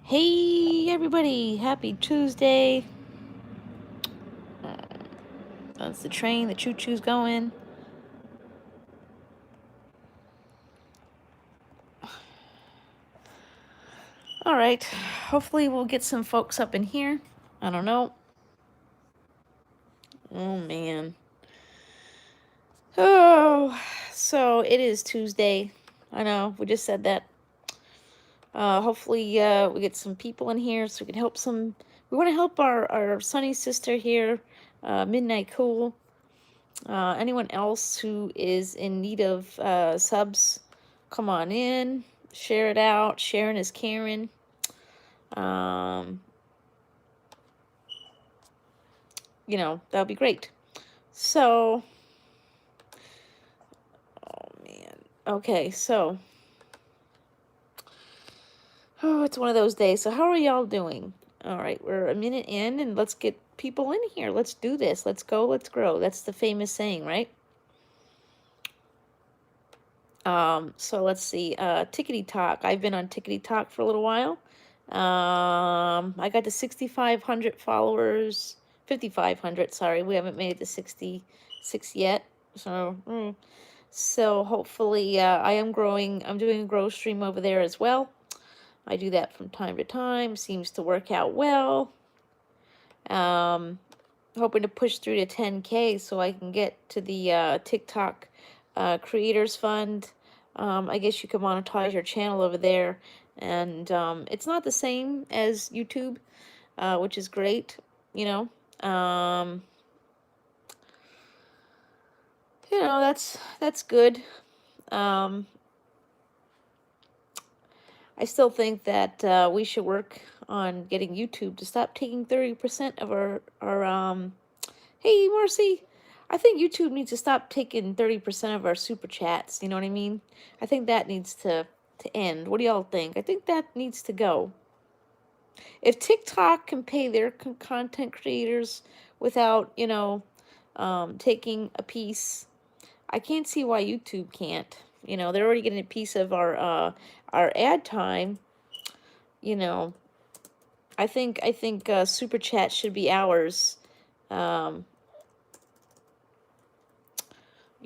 Hey everybody, happy Tuesday. That's the train, the choo-choo's going. All right, hopefully we'll get some folks up in here. I don't know. Oh man. Oh, so it is Tuesday. I know, we just said that. Hopefully we get some people in here so we can help some. We want to help our Sunny sister here, Midnight Cool. Anyone else who is in need of subs, come on in, share it out. Sharing is caring. You know, that would be great. So, oh man. Okay, so, oh, it's one of those days. So, how are y'all doing? All right, we're a minute in, and let's get people in here. Let's do this. Let's go, let's grow. That's the famous saying, right? So let's see. Tickety Talk. I've been on Tickety Talk for a little while. I got to 6,500 followers. 5,500, sorry. We haven't made it to 66 yet. So hopefully, I am growing. I'm doing a grow stream over there as well. I do that from time to time. Seems to work out well. Hoping to push through to 10K so I can get to the TikTok Creators Fund. I guess you could monetize your channel over there. And it's not the same as YouTube, which is great, you know. That's good. I still think that we should work on getting YouTube to stop taking 30% of our hey, Marcy, I think YouTube needs to stop taking 30% of our super chats. You know what I mean? I think that needs to end. What do y'all think? I think that needs to go. If TikTok can pay their content creators without, taking a piece, I can't see why YouTube can't. You know, they're already getting a piece of our ad time. You know, I think super chat should be ours. You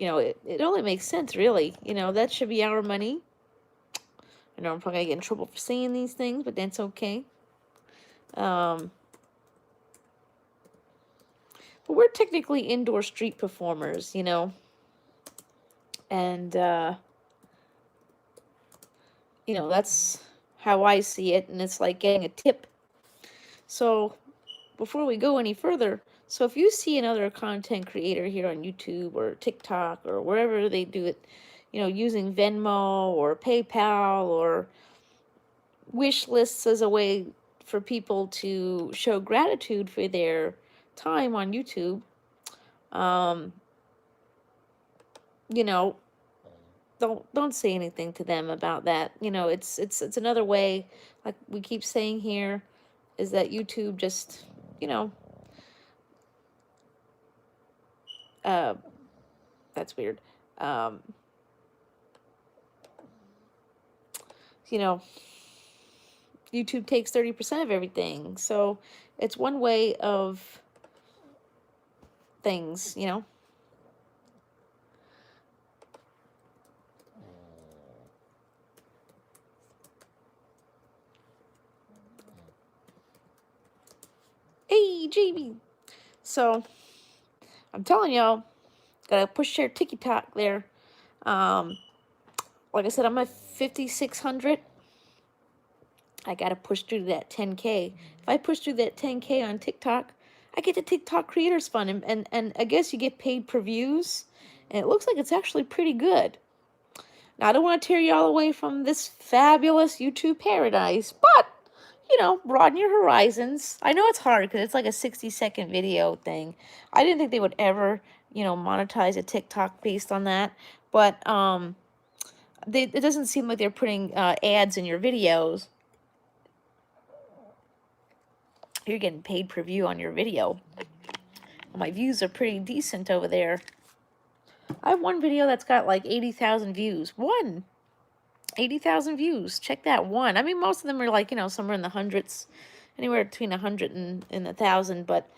know, it only makes sense, really. You know, that should be our money. I know I'm probably going to get in trouble for saying these things, but that's okay. But we're technically indoor street performers, you know. And, you know, that's how I see it. And it's like getting a tip. So before we go any further, so if you see another content creator here on YouTube or TikTok or wherever they do it, you know, using Venmo or PayPal or wish lists as a way for people to show gratitude for their time on YouTube, you know, don't say anything to them about that. You know, it's another way, like we keep saying here, is that YouTube just, you know, that's weird. You know, YouTube takes 30% of everything. So it's one way of things, you know. Hey, Jamie. So I'm telling y'all, gotta push share TikTok there. Like I said, I'm at 5,600. I gotta push through that 10K. If I push through that 10K on TikTok, I get the TikTok Creators Fund, and I guess you get paid per views, and it looks like it's actually pretty good. Now, I don't want to tear y'all away from this fabulous YouTube paradise, but, you know, broaden your horizons. I know it's hard because it's like a 60-second video thing. I didn't think they would ever, you know, monetize a TikTok based on that, but it doesn't seem like they're putting ads in your videos. You're getting paid per view on your video. My views are pretty decent over there. I have one video that's got like 80,000 views. One. 80,000 views. Check that one. I mean, most of them are like, somewhere in the hundreds, anywhere between 100 and 1,000. But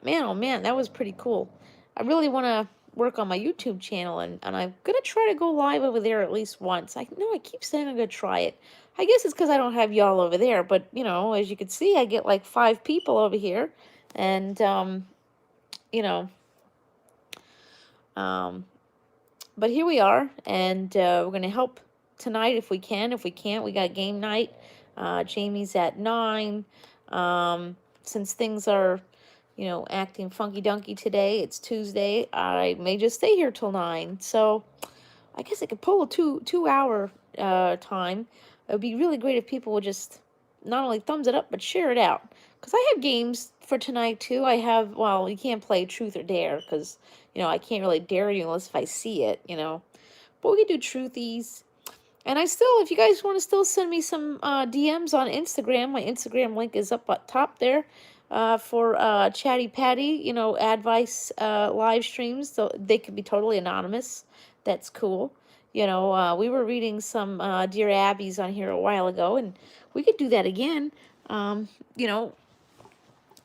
man, oh man, that was pretty cool. I really want to work on my YouTube channel, and I'm going to try to go live over there at least once. I know I keep saying I'm going to try it. I guess it's because I don't have y'all over there. But, as you can see, I get like 5 people over here. And, you know, but here we are, and we're going to help tonight if we can. If we can't, we got game night. Jamie's at 9. Since things are, acting funky-dunky today, it's Tuesday, I may just stay here till 9. So I guess I could pull a two-hour time. It would be really great if people would just not only thumbs it up, but share it out. Because I have games for tonight, too. I have, well, you can't play Truth or Dare, because, I can't really dare you unless if I see it, But we can do Truthies. And I still, if you guys want to still send me some DMs on Instagram, my Instagram link is up at top there for Chatty Patty, advice live streams. So they could be totally anonymous. That's cool. We were reading some Dear Abby's on here a while ago, and we could do that again.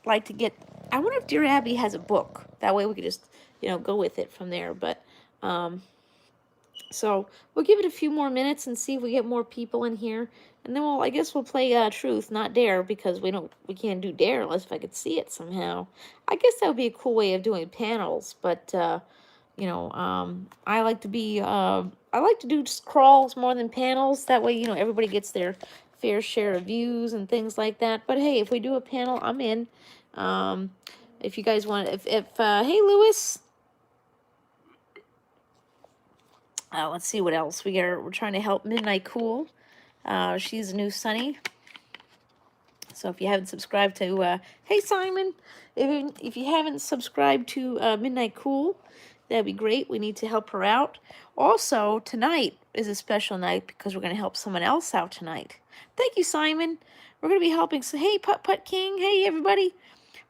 Like to get, I wonder if Dear Abby has a book. That way we could just, go with it from there. But, so we'll give it a few more minutes and see if we get more people in here. And then I guess we'll play Truth, not Dare, because we can't do Dare unless if I could see it somehow. I guess that would be a cool way of doing panels, but, I like to be, I like to do just crawls more than panels. That way, everybody gets their fair share of views and things like that. But hey, if we do a panel, I'm in. If you guys want, hey, Lewis. Let's see what else we're trying to help Midnight Cool. She's a new Sunny. So if you haven't subscribed to, hey Simon, if you haven't subscribed to Midnight Cool, that'd be great. We need to help her out. Also, tonight is a special night because we're going to help someone else out tonight. Thank you, Simon. We're going to be helping, hey, Putt Putt King, hey, everybody.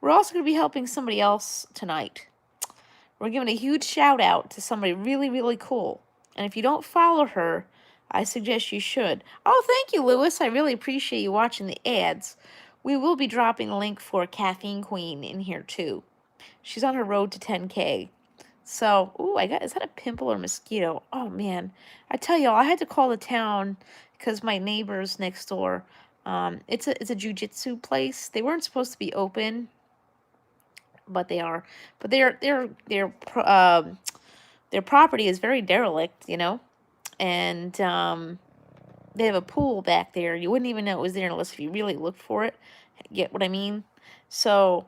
We're also going to be helping somebody else tonight. We're giving a huge shout out to somebody really, really cool. And if you don't follow her, I suggest you should. Oh, thank you, Lewis. I really appreciate you watching the ads. We will be dropping a link for Caffeine Queen in here, too. She's on her road to 10K. So, ooh, is that a pimple or mosquito? Oh, man. I tell y'all, I had to call the town because my neighbors next door, it's a jiu-jitsu place. They weren't supposed to be open, but they are. But their property is very derelict, and they have a pool back there. You wouldn't even know it was there unless if you really looked for it. Get what I mean? So,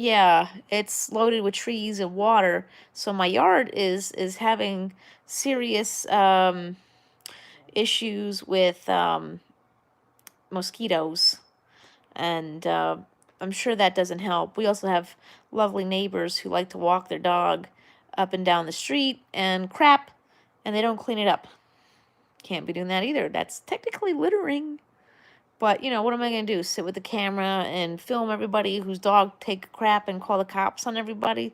yeah, it's loaded with trees and water. So my yard is having serious issues with mosquitoes, and I'm sure that doesn't help. We also have lovely neighbors who like to walk their dog up and down the street and crap, and they don't clean it up. Can't be doing that either. That's technically littering. But, what am I going to do? Sit with the camera and film everybody whose dog take a crap and call the cops on everybody?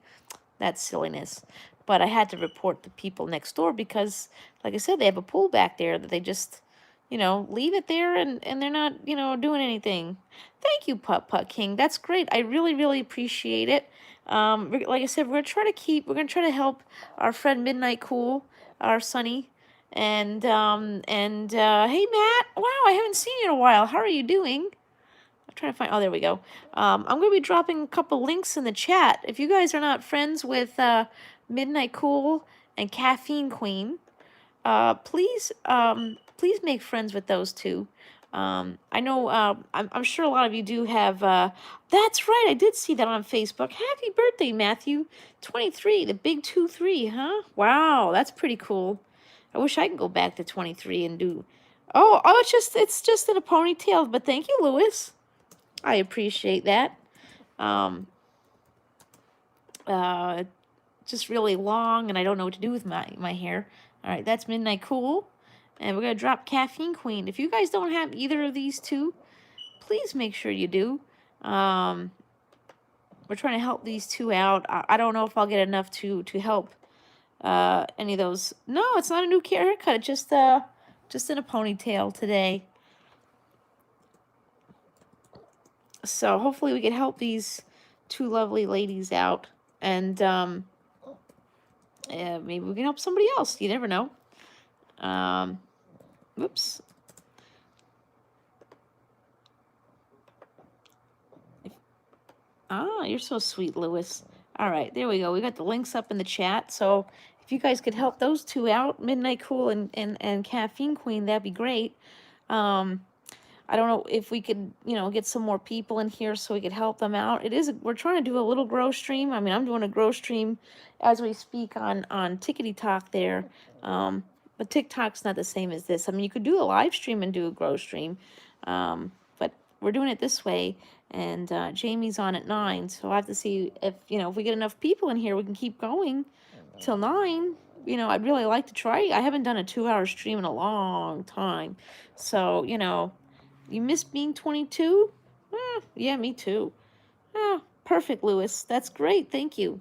That's silliness. But I had to report the people next door because, like I said, they have a pool back there that they just, leave it there and they're not, doing anything. Thank you, Putt Putt King. That's great. I really, really appreciate it. Like I said, we're going to try to help our friend Midnight Cool, our Sunny. And hey, Matt. Wow, I haven't seen you in a while. How are you doing? I'm trying to find, oh, there we go. I'm going to be dropping a couple links in the chat. If you guys are not friends with Midnight Cool and Caffeine Queen, please make friends with those two. I know, I'm sure a lot of you do have, that's right, I did see that on Facebook. Happy birthday, Matthew. 23, the big 2-3, huh? Wow, that's pretty cool. I wish I could go back to 23 and do, oh, it's just in a ponytail, but thank you, Lewis. I appreciate that. Just really long, and I don't know what to do with my hair. All right, that's Midnight Cool. And we're going to drop Caffeine Queen. If you guys don't have either of these two, please make sure you do. We're trying to help these two out. I don't know if I'll get enough to help any of those. No, it's not a new haircut. It's just in a ponytail today. So hopefully we can help these two lovely ladies out, and maybe we can help somebody else. You never know. Whoops. You're so sweet, Lewis. All right, there we go. We got the links up in the chat. So if you guys could help those two out, Midnight Cool and Caffeine Queen, that'd be great. I don't know if we could, get some more people in here so we could help them out. We're trying to do a little grow stream. I mean, I'm doing a grow stream as we speak on Tickety Talk there. But TikTok's not the same as this. I mean, you could do a live stream and do a grow stream. But we're doing it this way. And Jamie's on at 9. So I have to see if we get enough people in here, we can keep going till 9. I'd really like to try. I haven't done a 2-hour stream in a long time. So, you miss being 22? Yeah, me too. Perfect, Lewis. That's great. Thank you.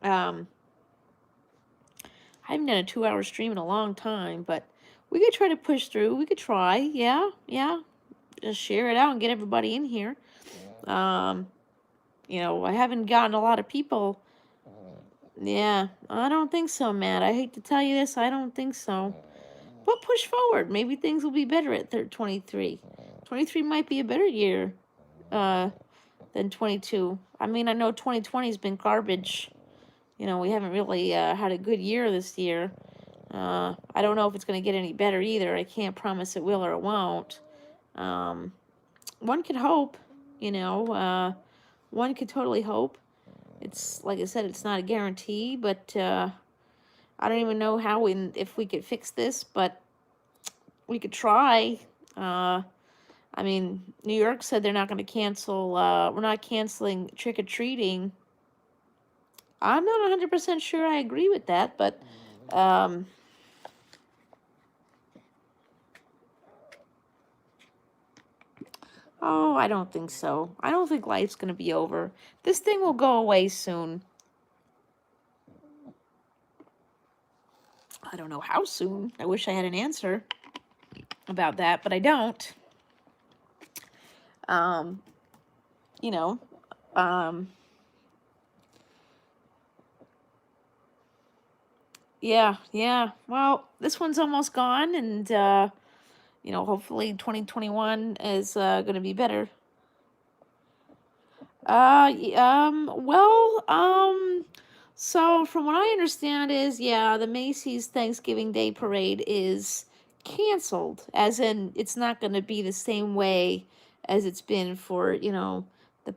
I haven't done a 2-hour stream in a long time, but we could try to push through. We could try. Yeah. Just share it out and get everybody in here. I haven't gotten a lot of people. Yeah, I don't think so, Matt. I hate to tell you this. I don't think so. But push forward. Maybe things will be better at 23. 23 might be a better year than 22. I mean, I know 2020 has been garbage. We haven't really had a good year this year. I don't know if it's going to get any better either. I can't promise it will or it won't. One could hope, one could totally hope. It's, like I said, it's not a guarantee, but I don't even know if we could fix this, but we could try. I mean, New York said they're not going to cancel, we're not canceling trick-or-treating. I'm not 100% sure I agree with that, but, I don't think so. I don't think life's going to be over. This thing will go away soon. I don't know how soon. I wish I had an answer about that, but I don't. Yeah. Well, this one's almost gone, and hopefully 2021 is going to be better. So from what I understand is, the Macy's Thanksgiving Day Parade is canceled, as in it's not going to be the same way as it's been for, the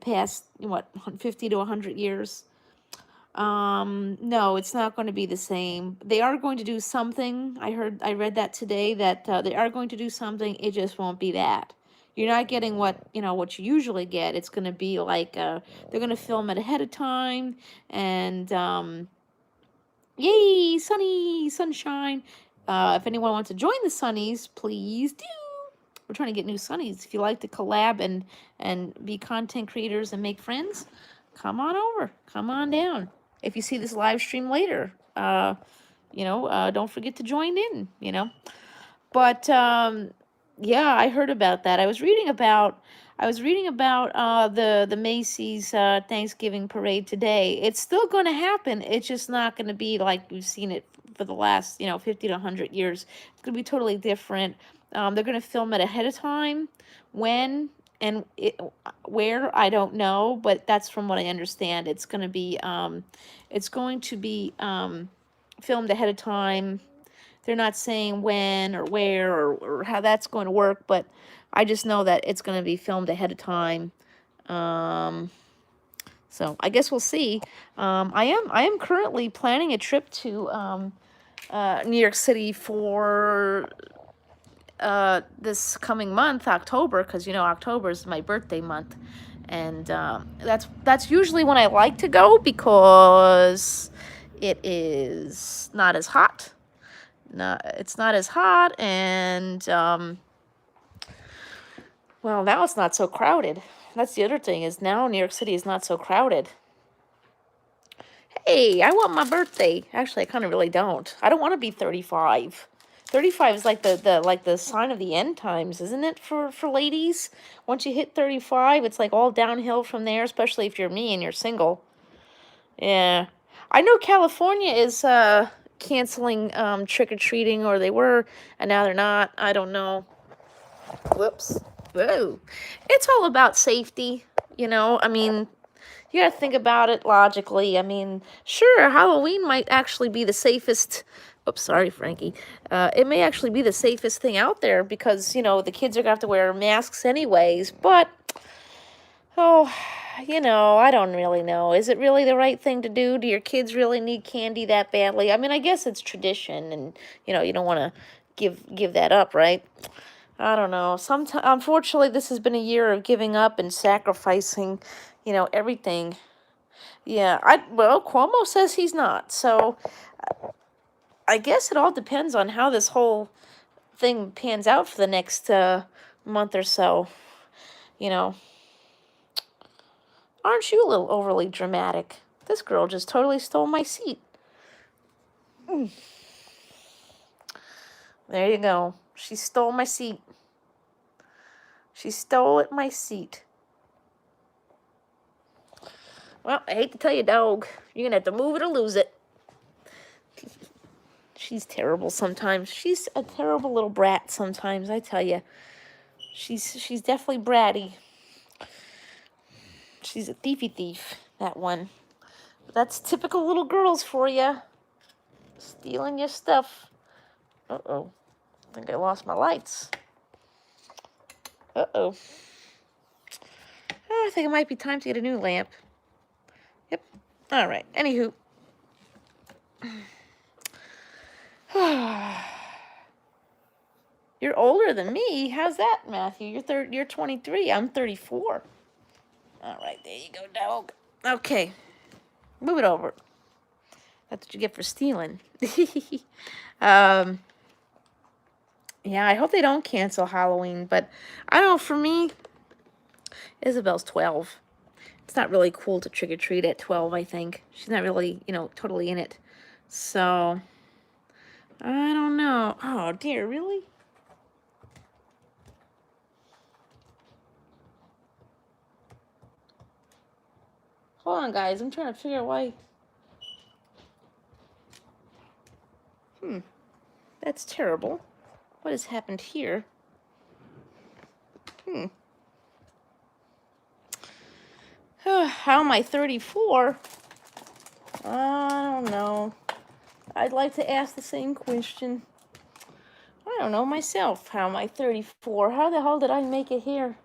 past, 50 to 100 years. No, it's not going to be the same. They are going to do something. I read that today, that they are going to do something. It just won't be that. You're not getting what you usually get. It's going to be like, they're going to film it ahead of time, and, yay, sunshine. If anyone wants to join the Sunnies, please do. We're trying to get new Sunnies. If you like to collab and be content creators and make friends, come on over. Come on down. If you see this live stream later, don't forget to join in, But, I heard about that. I was reading about the Macy's Thanksgiving parade today. It's still going to happen. It's just not going to be like we've seen it for the last, 50 to 100 years. It's going to be totally different. They're going to film it ahead of time. When and where, I don't know, but that's from what I understand. It's going to be filmed ahead of time. They're not saying when or where or how that's going to work, but I just know that it's going to be filmed ahead of time. So I guess we'll see. I am currently planning a trip to New York City for this coming month, October, because October is my birthday month, and that's usually when I like to go because it is not as hot. It's not as hot, and well, now it's not so crowded. That's the other thing, is now New York City is not so crowded. Hey, I want my birthday. Actually, I kind of really don't. I don't want to be 35. 35 is like the sign of the end times, isn't it, for ladies? Once you hit 35, it's like all downhill from there, especially if you're me and you're single. Yeah. I know California is canceling trick-or-treating, or they were, and now they're not. I don't know. Whoops. Whoa. It's all about safety, you know? I mean, you gotta think about it logically. I mean, sure, Halloween might actually be the safest. Oops, sorry, Frankie. It may actually be the safest thing out there because, you know, the kids are gonna have to wear masks anyways. But, oh, you know, I don't really know. Is it really the right thing to do? Do your kids really need candy that badly? I mean, I guess it's tradition, and you know, you don't want to give that up, right? I don't know. Sometimes, unfortunately, this has been a year of giving up and sacrificing, you know, everything. Yeah, well, Cuomo says he's not. So I guess it all depends on how this whole thing pans out for the next month or so. You know, aren't you a little overly dramatic? This girl just totally stole my seat. There you go. She stole my seat. She stole my seat. Well, I hate to tell you, dog. You're going to have to move it or lose it. She's terrible sometimes. She's a terrible little brat sometimes, I tell you. She's definitely bratty. She's a thiefy thief, that one. That's typical little girls for you. Stealing your stuff. Uh-oh. I think I lost my lights. Uh-oh. Oh, I think it might be time to get a new lamp. Yep. All right. Anywho. You're older than me. How's that, Matthew? You're 23. I'm 34. All right, there you go, dog. Okay. Move it over. That's what you get for stealing. Yeah, I hope they don't cancel Halloween, but I don't know, for me, Isabel's 12. It's not really cool to trick-or-treat at 12, I think. She's not really, you know, totally in it. So, I don't know. Oh, dear, really? Hold on, guys. I'm trying to figure out why. That's terrible. What has happened here? How am I 34? I don't know. I'd like to ask the same question. I don't know myself. How am I 34? How the hell did I make it here?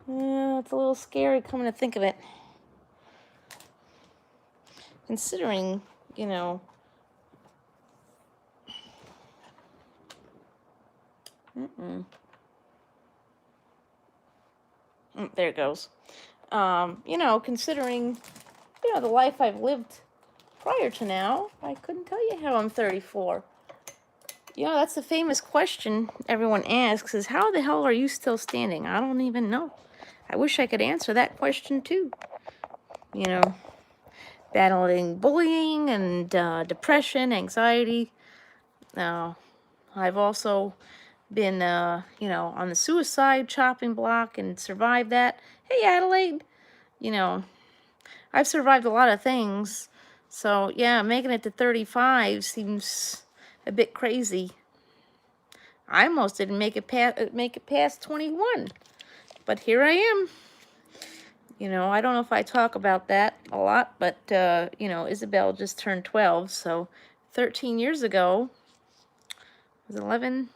Yeah, it's a little scary coming to think of it. Considering, you know... there it goes. You know, considering, you know, the life I've lived prior to now, I couldn't tell you how I'm 34. You know, that's the famous question everyone asks is, how the hell are you still standing? I don't even know. I wish I could answer that question too. You know, battling bullying and depression, anxiety. I've also been, you know, on the suicide chopping block and survived that. Hey, Adelaide, you know, I've survived a lot of things. So, yeah, making it to 35 seems a bit crazy. I almost didn't make it past 21. But here I am. You know, I don't know if I talk about that a lot, but, you know, Isabel just turned 12. So 13 years ago, it was 11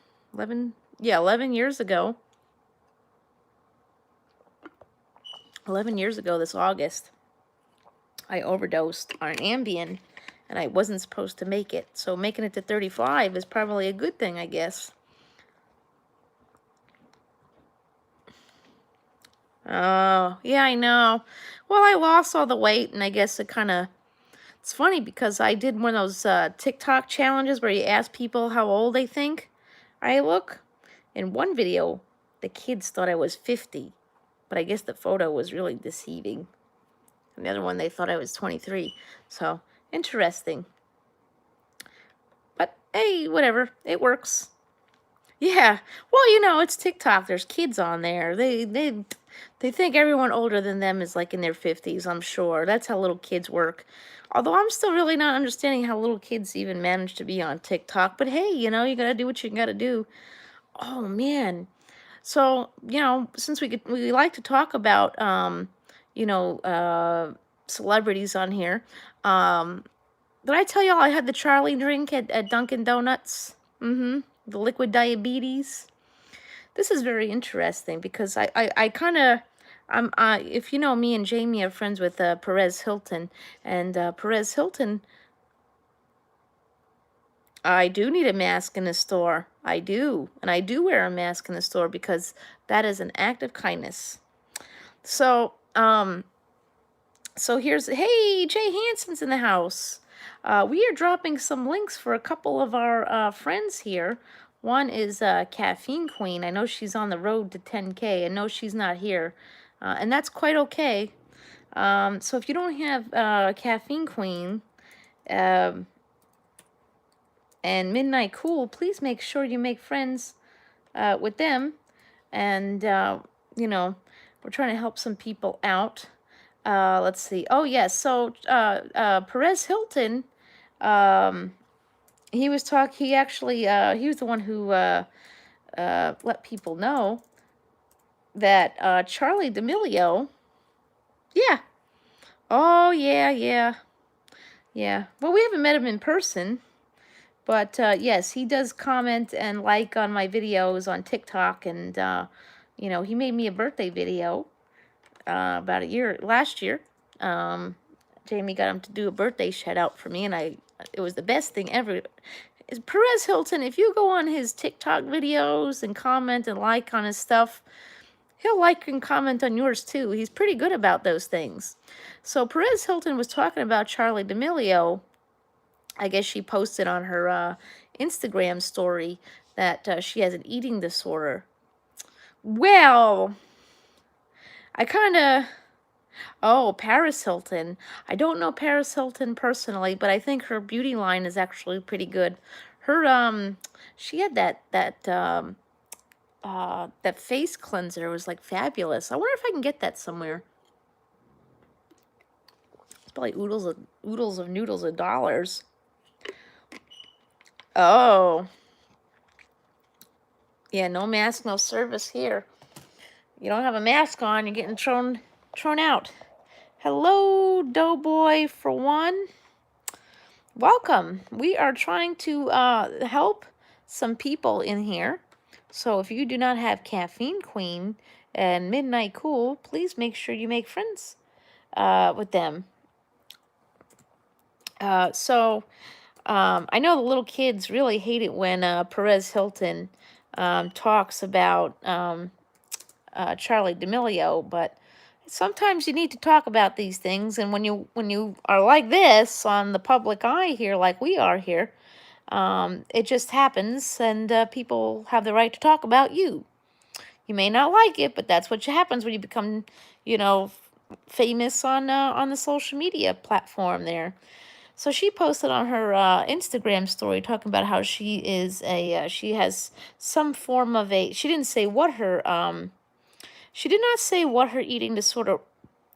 years ago. 11 years ago this August, I overdosed on Ambien, and I wasn't supposed to make it. So making it to 35 is probably a good thing, I guess. Oh, yeah, I know. Well, I lost all the weight, and I guess it's funny because I did one of those TikTok challenges where you ask people how old they think I look. In one video, the kids thought I was 50, but I guess the photo was really deceiving. And the other one, they thought I was 23. So, interesting. But, hey, whatever. It works. Yeah. Well, it's TikTok. There's kids on there. They think everyone older than them is like in their 50s, I'm sure. That's how little kids work. Although I'm still really not understanding how little kids even manage to be on TikTok. But hey, you got to do what you got to do. Oh man. So, since we like to talk about celebrities on here, did I tell y'all I had the Charlie drink at Dunkin' Donuts? Mm-hmm. The liquid diabetes. This is very interesting because I kind of, if you know me and Jamie are friends with Perez Hilton, and Perez Hilton, I do need a mask in the store. I do. And I do wear a mask in the store because that is an act of kindness. So, here's, hey, Jay Hanson's in the house. We are dropping some links for a couple of our friends here. One is Caffeine Queen. I know she's on the road to 10K. I know she's not here, and that's quite okay. So if you don't have Caffeine Queen and Midnight Cool, please make sure you make friends with them. And, we're trying to help some people out. Let's see. Oh, yes. So Perez Hilton, he was he actually, he was the one who let people know that Charlie D'Amelio, yeah. Oh, yeah. Well, we haven't met him in person, but yes, he does comment and like on my videos on TikTok, and he made me a birthday video about last year. Jamie got him to do a birthday shout out for me, and it was the best thing ever. Perez Hilton, if you go on his TikTok videos and comment and like on his stuff, he'll like and comment on yours too. He's pretty good about those things. So Perez Hilton was talking about Charlie D'Amelio. I guess she posted on her Instagram story that she has an eating disorder. Well, I kind of... Oh, Paris Hilton. I don't know Paris Hilton personally, but I think her beauty line is actually pretty good. Her she had that face cleanser was like fabulous. I wonder if I can get that somewhere. It's probably oodles of noodles of dollars. Oh. Yeah, no mask, no service here. You don't have a mask on, you're getting thrown out. Hello, Doughboy for one. Welcome. We are trying to help some people in here. So if you do not have Caffeine Queen and Midnight Cool, please make sure you make friends with them. I know the little kids really hate it when Perez Hilton talks about Charlie D'Amelio, but sometimes you need to talk about these things, and when you are like this on the public eye here, like we are here, it just happens, and people have the right to talk about you. You may not like it, but that's what happens when you become, famous on the social media platform there. So she posted on her Instagram story talking about how she is she has some form of she didn't say what her she did not say what her eating disorder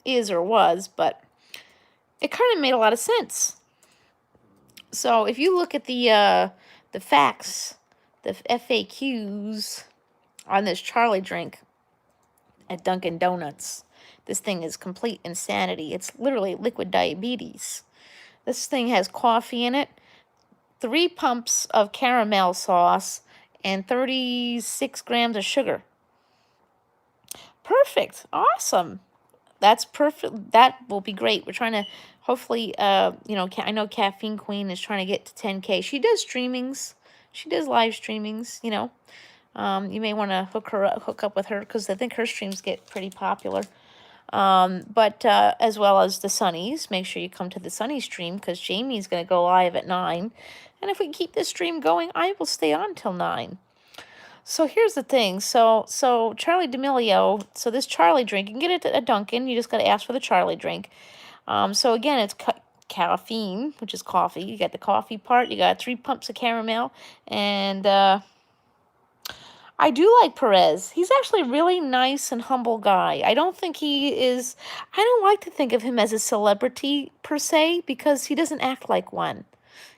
is or was, but it kind of made a lot of sense. So if you look at the facts, the FAQs on this Charlie drink at Dunkin' Donuts, this thing is complete insanity. It's literally liquid diabetes. This thing has coffee in it, 3 pumps of caramel sauce, and 36 grams of sugar. Perfect. Awesome. That's perfect. That will be great. We're trying to, hopefully, I know Caffeine Queen is trying to get to 10K. She does streamings. She does live streamings, You may want to hook up with her because I think her streams get pretty popular. But as well as the Sunnies, make sure you come to the Sunny stream because Jamie's going to go live at 9. And if we keep this stream going, I will stay on till 9. So here's the thing. So Charlie D'Amelio, so this Charlie drink, you can get it at Dunkin'. You just got to ask for the Charlie drink. So again, it's caffeine, which is coffee. You got the coffee part. You got 3 pumps of caramel, and I do like Perez. He's actually a really nice and humble guy. I don't think he is. I don't like to think of him as a celebrity per se because he doesn't act like one.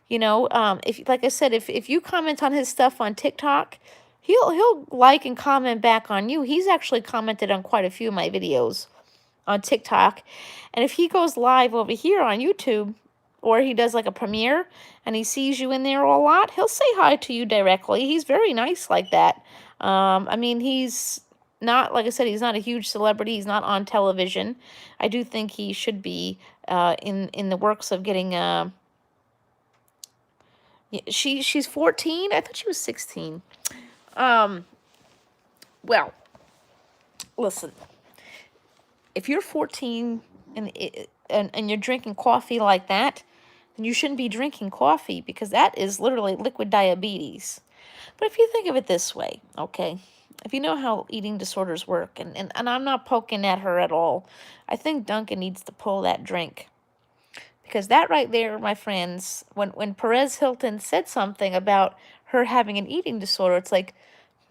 You know, if like I said, if you comment on his stuff on TikTok, he'll like and comment back on you. He's actually commented on quite a few of my videos on TikTok. And if he goes live over here on YouTube, or he does like a premiere and he sees you in there a lot, he'll say hi to you directly. He's very nice like that. I mean, he's not, like I said, he's not a huge celebrity. He's not on television. I do think he should be in the works of getting she's 14. I thought she was 16. Um, well, listen, if you're 14 and you're drinking coffee like that, then you shouldn't be drinking coffee because that is literally liquid diabetes. But if you think of it this way, okay, if you know how eating disorders work, and I'm not poking at her at all, I think Duncan needs to pull that drink. Because that right there, my friends, when Perez Hilton said something about her having an eating disorder, it's like,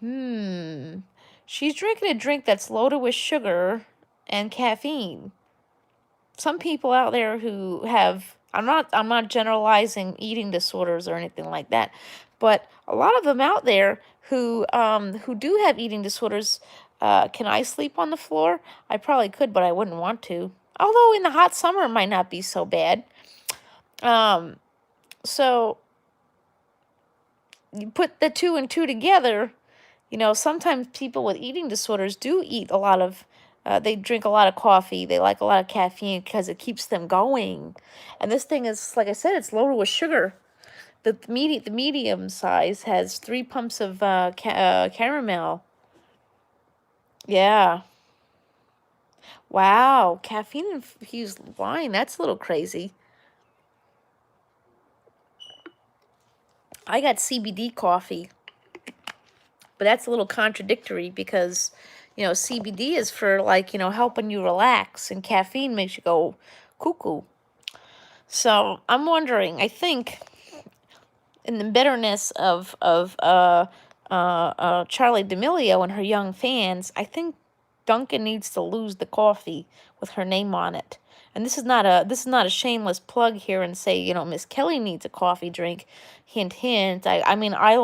she's drinking a drink that's loaded with sugar and caffeine. Some people out there who have, I'm not generalizing eating disorders or anything like that, but a lot of them out there who do have eating disorders, can I sleep on the floor? I probably could, but I wouldn't want to. Although in the hot summer it might not be so bad. So you put the 2 and 2 together, you know, sometimes people with eating disorders do eat a lot of, they drink a lot of coffee. They like a lot of caffeine because it keeps them going. And this thing is, like I said, it's loaded with sugar. The medium size has 3 pumps of caramel. Yeah. Wow. Caffeine infused wine. That's a little crazy. I got CBD coffee, but that's a little contradictory because, you know, CBD is for like, you know, helping you relax, and caffeine makes you go cuckoo. So I'm wondering, I think in the bitterness of Charlie D'Amelio and her young fans, I think Duncan needs to lose the coffee with her name on it. And this is not a shameless plug here and say, you know, Miss Kelly needs a coffee drink. Hint, hint. I mean, I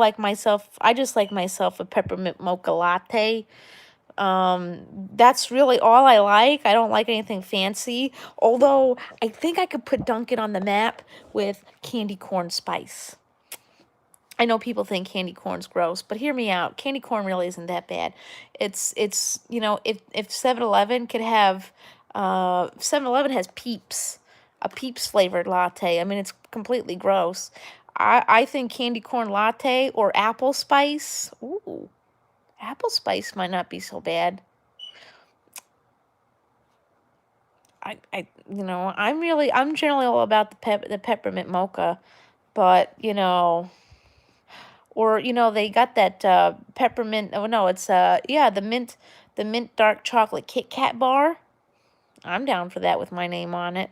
just like myself a peppermint mocha latte. That's really all I like. I don't like anything fancy. Although I think I could put Dunkin' on the map with candy corn spice. I know people think candy corn's gross, but hear me out. Candy corn really isn't that bad. It's you know, if 7-Eleven could have 7-Eleven has Peeps, a Peeps flavored latte. I mean, it's completely gross. I think candy corn latte or apple spice. Ooh, apple spice might not be so bad. You know, I'm generally all about the peppermint mocha, but you know, or you know, they got that peppermint, oh no, it's yeah, the mint dark chocolate Kit Kat bar. I'm down for that with my name on it.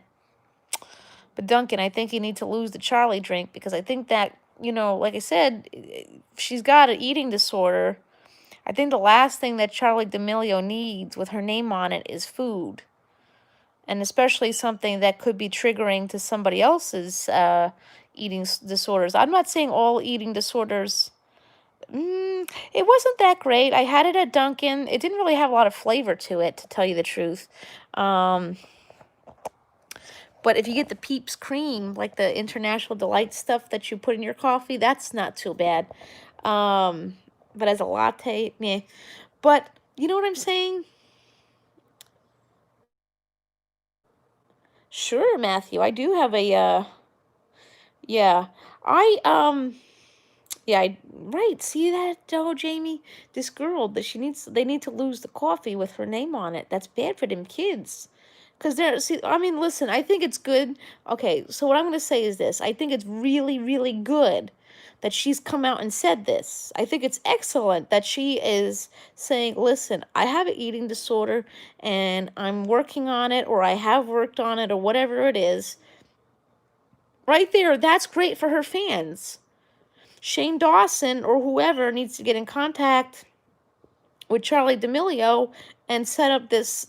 But Duncan, I think you need to lose the Charlie drink because I think that, you know, like I said, she's got an eating disorder. I think the last thing that Charlie D'Amelio needs with her name on it is food. And especially something that could be triggering to somebody else's eating disorders. I'm not saying all eating disorders. It wasn't that great. I had it at Dunkin'. It didn't really have a lot of flavor to it, to tell you the truth. But if you get the Peeps cream, like the International Delight stuff that you put in your coffee, that's not too bad. But as a latte, meh. But you know what I'm saying? Sure, Matthew. I do have a yeah. Right. See that, oh, Jamie? This girl, they need to lose the coffee with her name on it. That's bad for them kids. Because I mean, listen, I think it's good. Okay, so what I'm going to say is this. I think it's really, really good that she's come out and said this. I think it's excellent that she is saying, listen, I have an eating disorder and I'm working on it, or I have worked on it, or whatever it is. Right there, that's great for her fans. Shane Dawson or whoever needs to get in contact with Charlie D'Amelio and set up this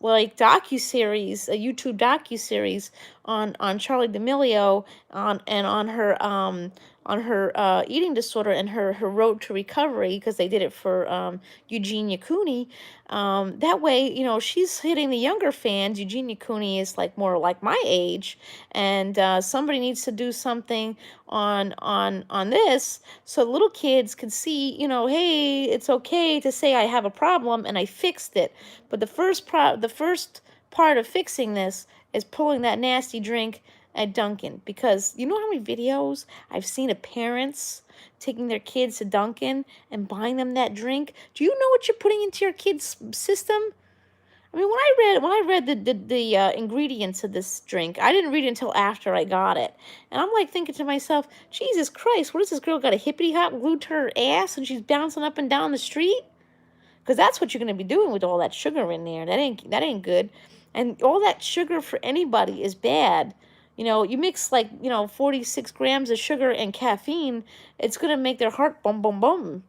like docu-series, a YouTube docu-series on Charlie D'Amelio on her eating disorder and her road to recovery, because they did it for Eugenia Cooney. That way, she's hitting the younger fans. Eugenia Cooney is like more like my age, and somebody needs to do something on this so little kids can see, hey, it's okay to say I have a problem and I fixed it. But the first part of fixing this is pulling that nasty drink at Dunkin', because you know how many videos I've seen of parents taking their kids to Dunkin' and buying them that drink? Do you know what you're putting into your kid's system? I mean, when I read the ingredients of this drink, I didn't read it until after I got it, and I'm like thinking to myself, Jesus Christ, what has this girl got a hippity hop glued to her ass and she's bouncing up and down the street? Because that's what you're going to be doing with all that sugar in there. That ain't good. And all that sugar for anybody is bad. You mix 46 grams of sugar and caffeine, it's going to make their heart boom, boom, boom.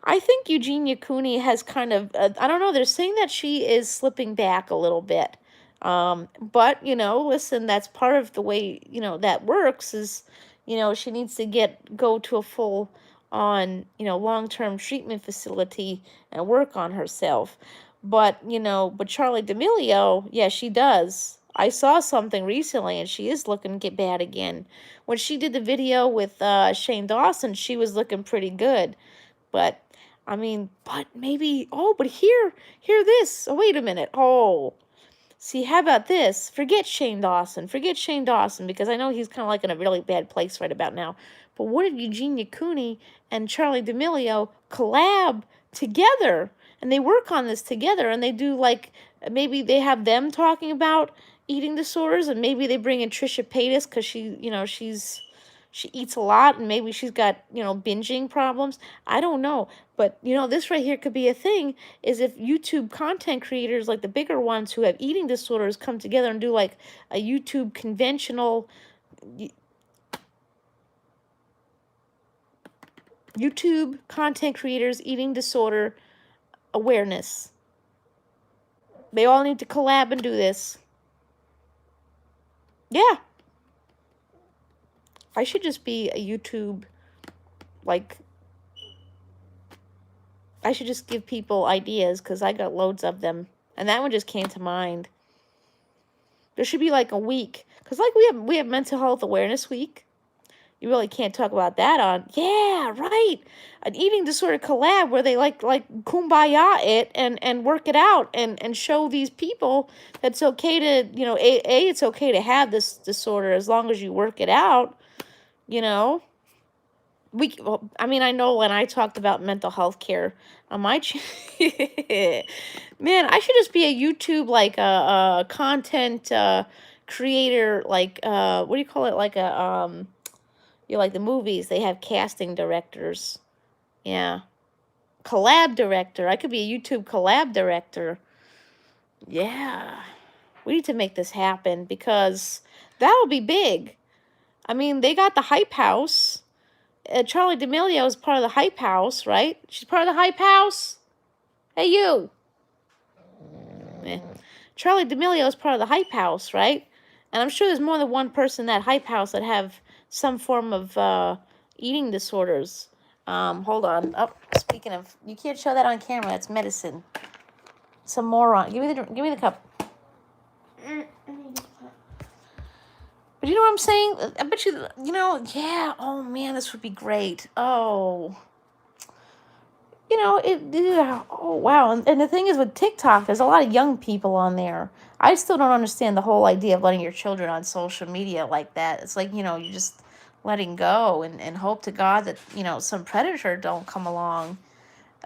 I think Eugenia Cooney has kind of, I don't know, they're saying that she is slipping back a little bit. But, listen, that's part of the way, that works is, she needs to go to a full on, long-term treatment facility and work on herself. But, but Charlie D'Amelio, yeah, she does. I saw something recently and she is looking to get bad again. When she did the video with Shane Dawson, she was looking pretty good. But, I mean, but maybe, but hear this. Oh, wait a minute. Oh, see, how about this? Forget Shane Dawson, because I know he's kind of like in a really bad place right about now. But what if Eugenia Cooney and Charlie D'Amelio collab together and they work on this together and they do maybe they have them talking about eating disorders, and maybe they bring in Trisha Paytas because she eats a lot and maybe she's got, binging problems. I don't know. But, this right here could be a thing, is if YouTube content creators, like the bigger ones who have eating disorders, come together and do like a YouTube conventional YouTube content creators eating disorder awareness. They all need to collab and do this. Yeah. I should just be a YouTube, I should just give people ideas because I got loads of them. And that one just came to mind. There should be a week. Because we have Mental Health Awareness Week. You really can't talk about that on. Yeah, right. An eating disorder collab where they like kumbaya it and work it out and show these people that it's okay to, it's okay to have this disorder as long as you work it out. I mean, I know when I talked about mental health care on my man, I should just be a YouTube, a content creator, what do you call it? Like the movies, they have casting directors. Yeah. Collab director. I could be a YouTube collab director. Yeah. We need to make this happen because that'll be big. I mean, they got the Hype House. Charlie D'Amelio is part of the Hype House, right? She's part of the Hype House. Hey, you. Charlie D'Amelio is part of the Hype House, right? And I'm sure there's more than one person in that Hype House that have some form of eating disorders. Hold on. Oh, speaking of, you can't show that on camera. That's medicine. Some moron. Give me the cup. But you know what I'm saying? I bet you, yeah. Oh man, this would be great. Oh. Oh wow. And the thing is with TikTok, there's a lot of young people on there. I still don't understand the whole idea of letting your children on social media like that. It's like, you're just letting go and hope to God that, some predator don't come along.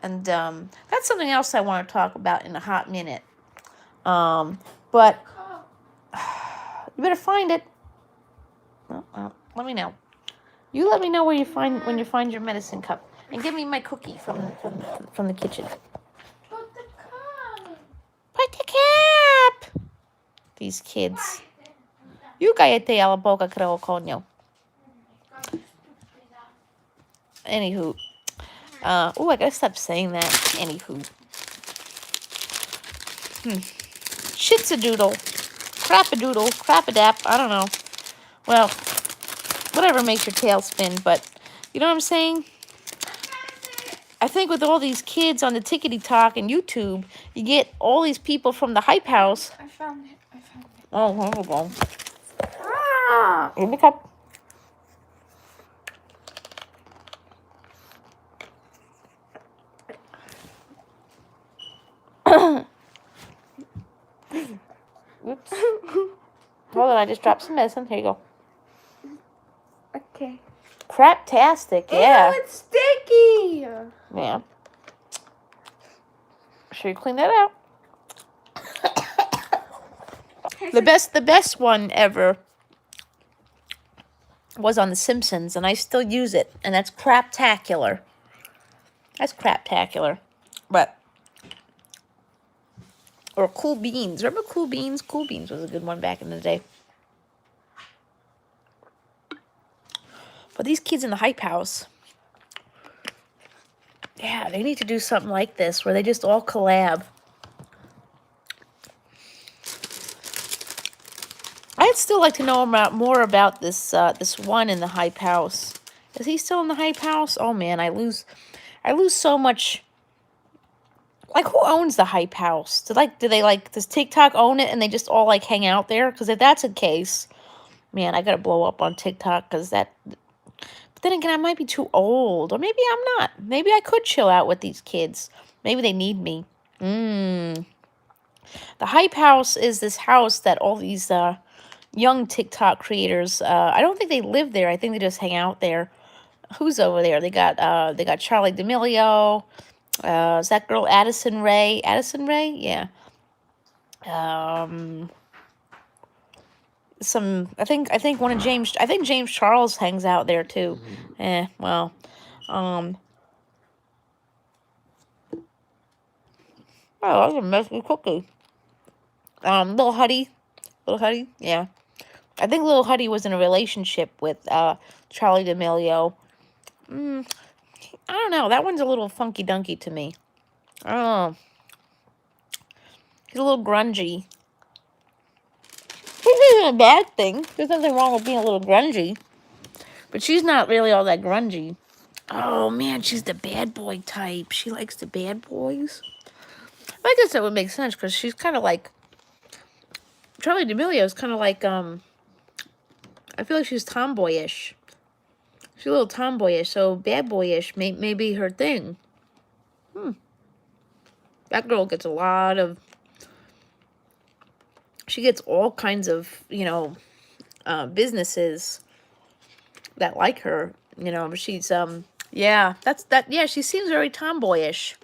And that's something else I want to talk about in a hot minute. But you better find it. Let me know. You let me know where you find when you find your medicine cup, and give me my cookie from the kitchen. Put the cup. Put the cap. These kids. You cállate a la boca, creo, coño. Anywho. I gotta stop saying that. Anywho. Shits-a-doodle. Crap-a-doodle. Crap-a-dap. I don't know. Well, whatever makes your tail spin, but you know what I'm saying? I think with all these kids on the Tickety Talk and YouTube, you get all these people from the Hype House. I found it. Oh, here we go. Give me a cup. Oops. Hold on, I just dropped some medicine. Here you go. Okay. Craptastic, yeah. Ew, it's sticky. Yeah. Sure you clean that out. The best one ever was on The Simpsons, and I still use it, and that's craptacular. That's craptacular. But or Cool Beans. Remember Cool Beans? Cool Beans was a good one back in the day. But these kids in the Hype House, yeah, they need to do something like this where they just all collab. I'd still like to know more about this this one in the Hype House. Is he still in the Hype House? Oh man, I lose so much. Like, who owns the Hype House? Does TikTok own it and they just all like hang out there? Because if that's the case, man, I gotta blow up on TikTok because that. But then again, I might be too old, or maybe I'm not. Maybe I could chill out with these kids. Maybe they need me. The Hype House is this house that all these young TikTok creators. I don't think they live there. I think they just hang out there. Who's over there? They got Charlie D'Amelio. Is that girl Addison Rae? Addison Rae? Yeah. I think one of James. I think James Charles hangs out there too. Well. Oh, that's a messy cookie. Little Huddy. Yeah. I think Little Huddy was in a relationship with Charlie D'Amelio. I don't know. That one's a little funky dunky to me. I don't know. He's a little grungy. Which isn't a bad thing. There's nothing wrong with being a little grungy. But she's not really all that grungy. Oh, man, she's the bad boy type. She likes the bad boys. I guess that would make sense because she's kind of like... Charlie D'Amelio is kind of like... I feel like she's tomboyish. She's a little tomboyish, so bad boyish may be her thing. That girl gets a lot of... She gets all kinds of, businesses that like her. She's, yeah, yeah, she seems very tomboyish.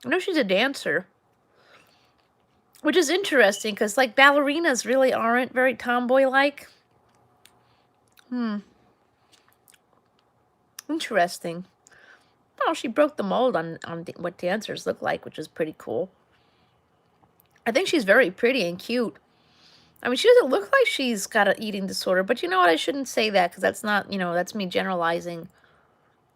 I know she's a dancer. Which is interesting, because, like, ballerinas really aren't very tomboy-like. Interesting. Well, she broke the mold on what dancers look like, which is pretty cool. I think she's very pretty and cute. I mean, she doesn't look like she's got an eating disorder, but you know what? I shouldn't say that, because that's not, that's me generalizing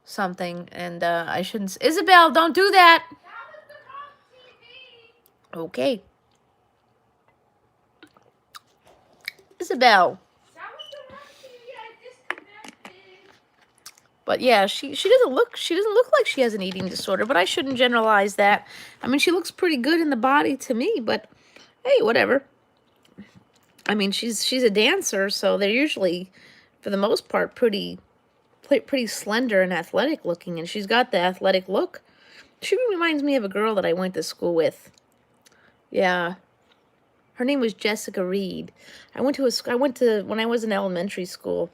something, and I shouldn't... Isabel, don't do that! That was the wrong TV. Okay. Isabel. That was the wrong TV. I disconnected. But yeah, she doesn't look like she has an eating disorder, but I shouldn't generalize that. I mean, she looks pretty good in the body to me, but hey, whatever. I mean, she's a dancer, so they're usually, for the most part, pretty slender and athletic looking, and she's got the athletic look. She reminds me of a girl that I went to school with. Yeah. Her name was Jessica Reed. When I was in elementary school,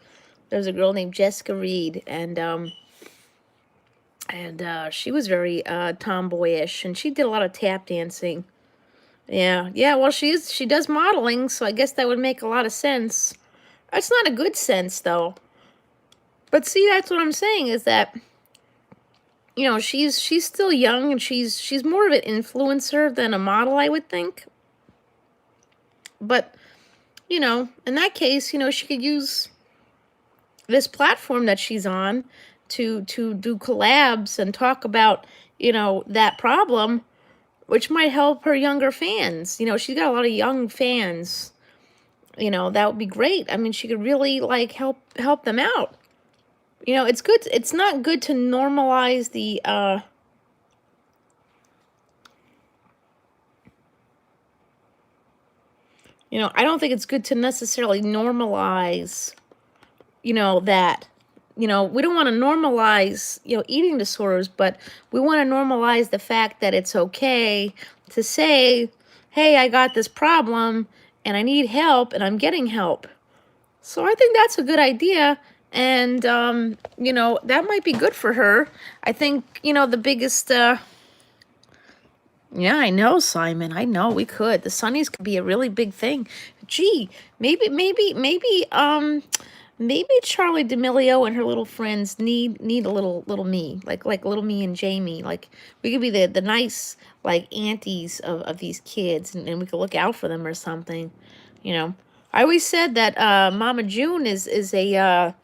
there was a girl named Jessica Reed, and she was very tomboyish, and she did a lot of tap dancing. Yeah. Well, she does modeling, so I guess that would make a lot of sense It's not a good sense, though. But see, that's what I'm saying is that, you know, she's still young and she's more of an influencer than a model, I would think. But, you know, in that case, you know, she could use this platform that she's on to do collabs and talk about, you know, that problem, which might help her younger fans. You know, she's got a lot of young fans. You know, that would be great. I mean, she could really like help them out. You know, it's good. It's not good to normalize the you know, I don't think it's good to necessarily normalize, you know, that. You know, we don't want to normalize, you know, eating disorders, but we want to normalize the fact that it's okay to say, hey, I got this problem and I need help and I'm getting help. So I think that's a good idea. And, you know, that might be good for her. I think, you know, the biggest, yeah, I know, Simon. I know we could. The Sunnies could be a really big thing. Gee, maybe Charlie D'Amelio and her little friends need a little me, like little me and Jamie. Like we could be the nice like aunties of these kids, and we could look out for them or something. You know, I always said that Mama June is a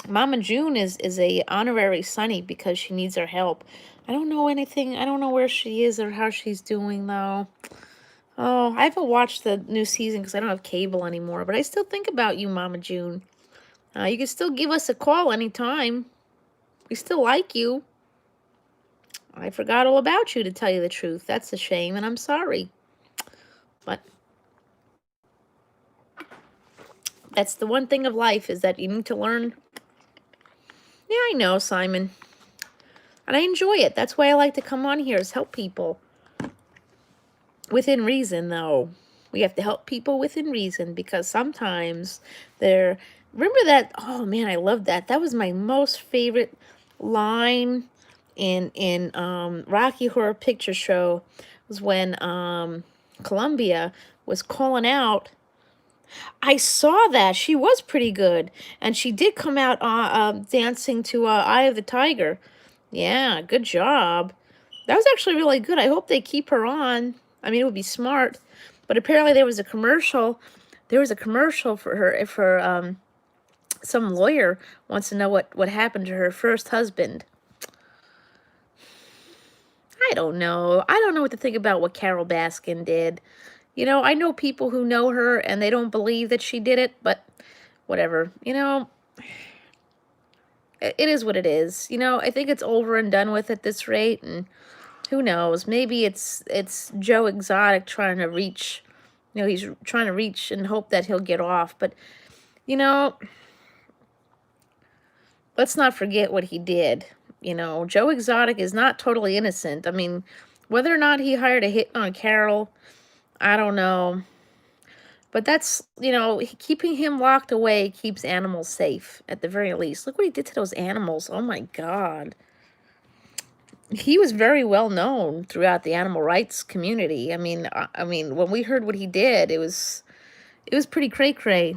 Mama June is a honorary Sunny because she needs our help. I don't know anything. I don't know where she is or how she's doing though. Oh, I haven't watched the new season because I don't have cable anymore. But I still think about you, Mama June. You can still give us a call anytime. We still like you. I forgot all about you, to tell you the truth. That's a shame, and I'm sorry. But that's the one thing of life is that you need to learn. Yeah, I know, Simon. And I enjoy it. That's why I like to come on here is help people. Within reason, though. We have to help people within reason because sometimes they're... Remember that? Oh, man, I love that. That was my most favorite line in Rocky Horror Picture Show was when Columbia was calling out. I saw that. She was pretty good. And she did come out dancing to Eye of the Tiger. Yeah, good job. That was actually really good. I hope they keep her on. I mean, it would be smart. But apparently there was a commercial. There was a commercial for her if her some lawyer wants to know what happened to her first husband. I don't know. I don't know what to think about what Carol Baskin did. You know, I know people who know her and they don't believe that she did it, but whatever. You know, it is what it is. You know, I think it's over and done with at this rate, and who knows? Maybe it's Joe Exotic trying to reach. You know, he's trying to reach and hope that he'll get off. But you know, let's not forget what he did. You know, Joe Exotic is not totally innocent. I mean, whether or not he hired a hit on Carol, I don't know. But that's, you know, keeping him locked away keeps animals safe, at the very least. Look what he did to those animals. Oh, my God. He was very well known throughout the animal rights community. I mean, when we heard what he did, it was pretty cray-cray.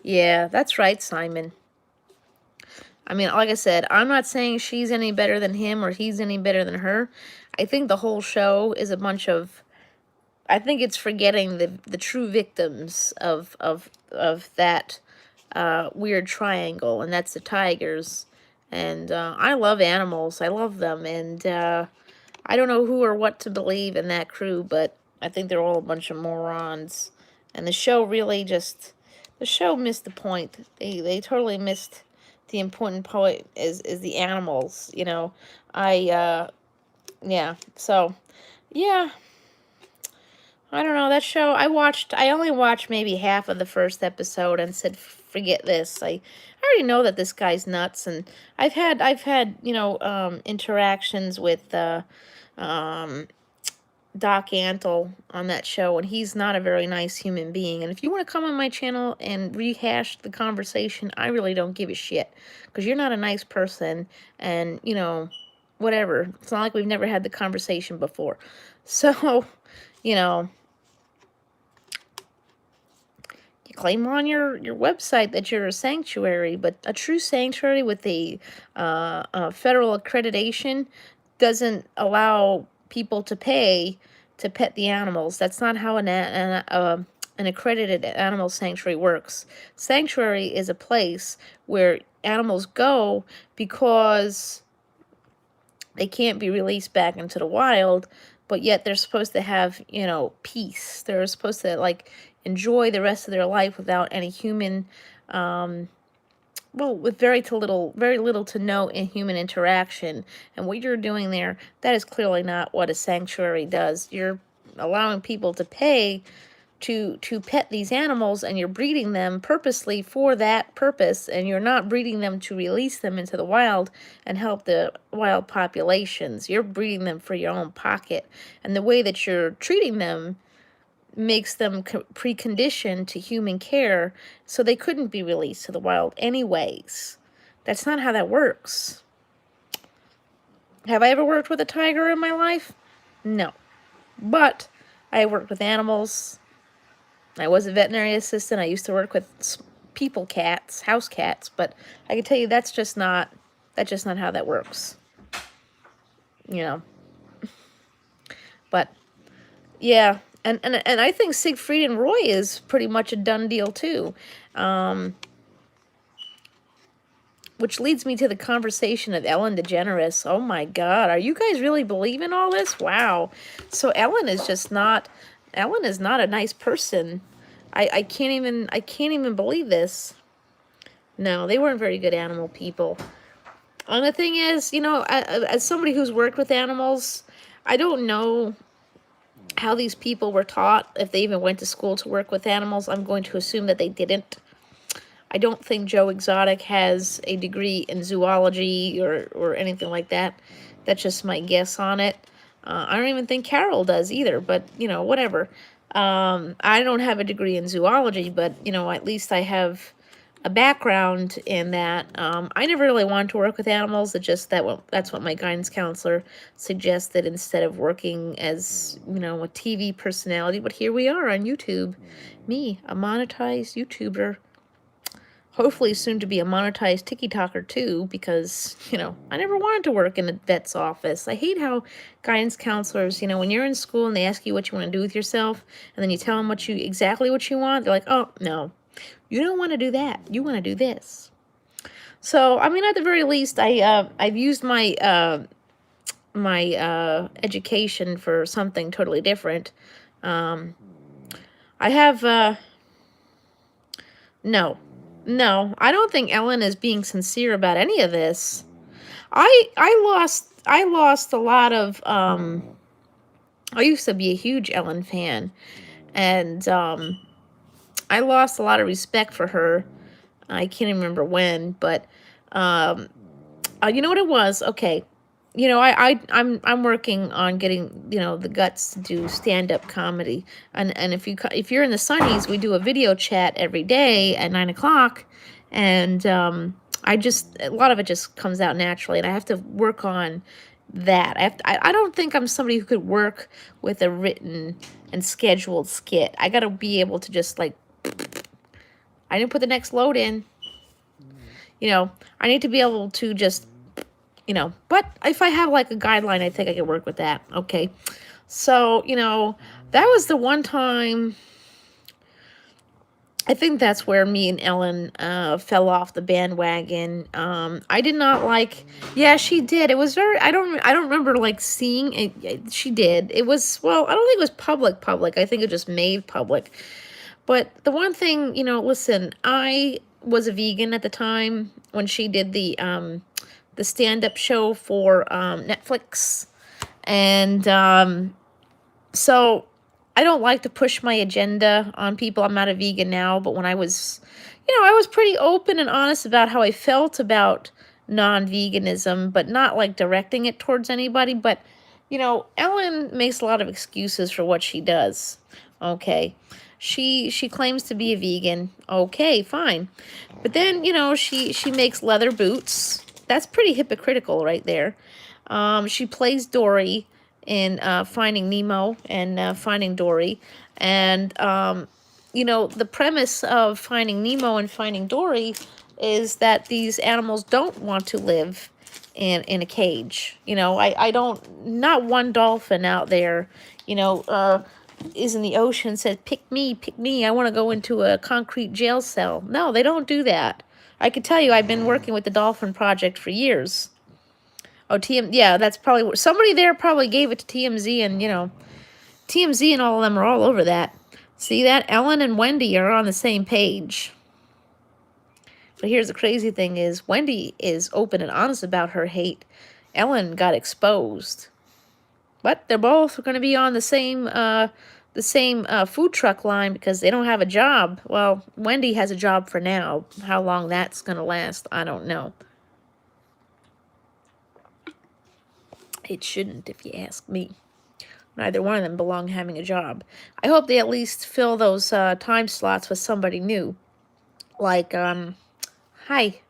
Yeah, that's right, Simon. I mean, like I said, I'm not saying she's any better than him or he's any better than her. I think the whole show is a bunch of... I think it's forgetting the true victims of that weird triangle, and that's the tigers. And I love animals. I love them, and I don't know who or what to believe in that crew, but I think they're all a bunch of morons. And the show really just... The show missed the point. They totally missed the important point is the animals, you know. Yeah, so, yeah, I don't know, that show, I only watched maybe half of the first episode and said, forget this. I already know that this guy's nuts, and I've had, you know, interactions with, Doc Antle on that show, and he's not a very nice human being. And if you want to come on my channel and rehash the conversation, I really don't give a shit, because you're not a nice person, and, you know, whatever. It's not like we've never had the conversation before. So, you know, claim on your website that you're a sanctuary, but a true sanctuary with a federal accreditation doesn't allow people to pay to pet the animals. That's not how an accredited animal sanctuary works. Sanctuary is a place where animals go because they can't be released back into the wild, but yet they're supposed to have, peace. They're supposed to, like, enjoy the rest of their life without any human, well, with very little to no human interaction. And what you're doing there, that is clearly not what a sanctuary does. You're allowing people to pay to pet these animals, and you're breeding them purposely for that purpose, and you're not breeding them to release them into the wild and help the wild populations. You're breeding them for your own pocket, and the way that you're treating them makes them preconditioned to human care, so they couldn't be released to the wild anyways. That's not how that works. Have I ever worked with a tiger in my life? No. But I worked with animals. I was a veterinary assistant. I used to work with people cats, house cats, but I can tell you that's just not how that works. But yeah, and I think Siegfried and Roy is pretty much a done deal too. Which leads me to the conversation of Ellen DeGeneres. Oh my God, are you guys really believing all this? Wow. So Ellen is not a nice person. I can't even believe this. No, they weren't very good animal people. And the thing is, as somebody who's worked with animals, I don't know how these people were taught, if they even went to school to work with animals. I'm going to assume that they didn't. I don't think Joe Exotic has a degree in zoology or anything like that. That's just my guess on it. I don't even think Carol does either, but, whatever. I don't have a degree in zoology, but, at least I have a background in that. I never really wanted to work with animals. That's what my guidance counselor suggested, instead of working as, a TV personality. But here we are on YouTube. Me, a monetized YouTuber. Hopefully soon to be a monetized TikToker too, because, I never wanted to work in a vet's office. I hate how guidance counselors, when you're in school and they ask you what you want to do with yourself, and then you tell them exactly what you want, they're like, oh, no, you don't want to do that. You want to do this. So, I mean, at the very least, I've used my education for something totally different. I have, no, I don't think Ellen is being sincere about any of this. I lost a lot of, I used to be a huge Ellen fan, and I lost a lot of respect for her. I can't even remember when, but you know what it was? Okay. I'm working on getting, the guts to do stand-up comedy. And if you're in the Sunnies, we do a video chat every day at 9 o'clock. And a lot of it just comes out naturally, and I have to work on that. I don't think I'm somebody who could work with a written and scheduled skit. I got to be able to just, like, I didn't put the next load in. I need to be able to just, but if I have, like, a guideline, I think I can work with that. Okay. So, that was the one time, I think that's where me and Ellen fell off the bandwagon. I did not like, yeah, she did. It was very, I don't remember, like, seeing it. She did. It was, well, I don't think it was public. I think it just made public. But the one thing, listen, I was a vegan at the time when she did the stand-up show for Netflix. And so I don't like to push my agenda on people. I'm not a vegan now, but when I was, I was pretty open and honest about how I felt about non-veganism, but not, like, directing it towards anybody. But, Ellen makes a lot of excuses for what she does. Okay. She claims to be a vegan. Okay, fine. But then, she makes leather boots. That's pretty hypocritical right there. She plays Dory in Finding Nemo and Finding Dory. And the premise of Finding Nemo and Finding Dory is that these animals don't want to live in a cage. I don't, not one dolphin out there, is in the ocean said, pick me, I want to go into a concrete jail cell. No, they don't do that. I can tell you, I've been working with the Dolphin Project for years. Oh, yeah, that's probably, somebody there probably gave it to TMZ, and, TMZ and all of them are all over that. See that? Ellen and Wendy are on the same page. But here's the crazy thing is, Wendy is open and honest about her hate. Ellen got exposed. But they're both going to be on the same food truck line because they don't have a job. Well, Wendy has a job for now. How long that's going to last, I don't know. It shouldn't, if you ask me. Neither one of them belong having a job. I hope they at least fill those time slots with somebody new. Like, hi,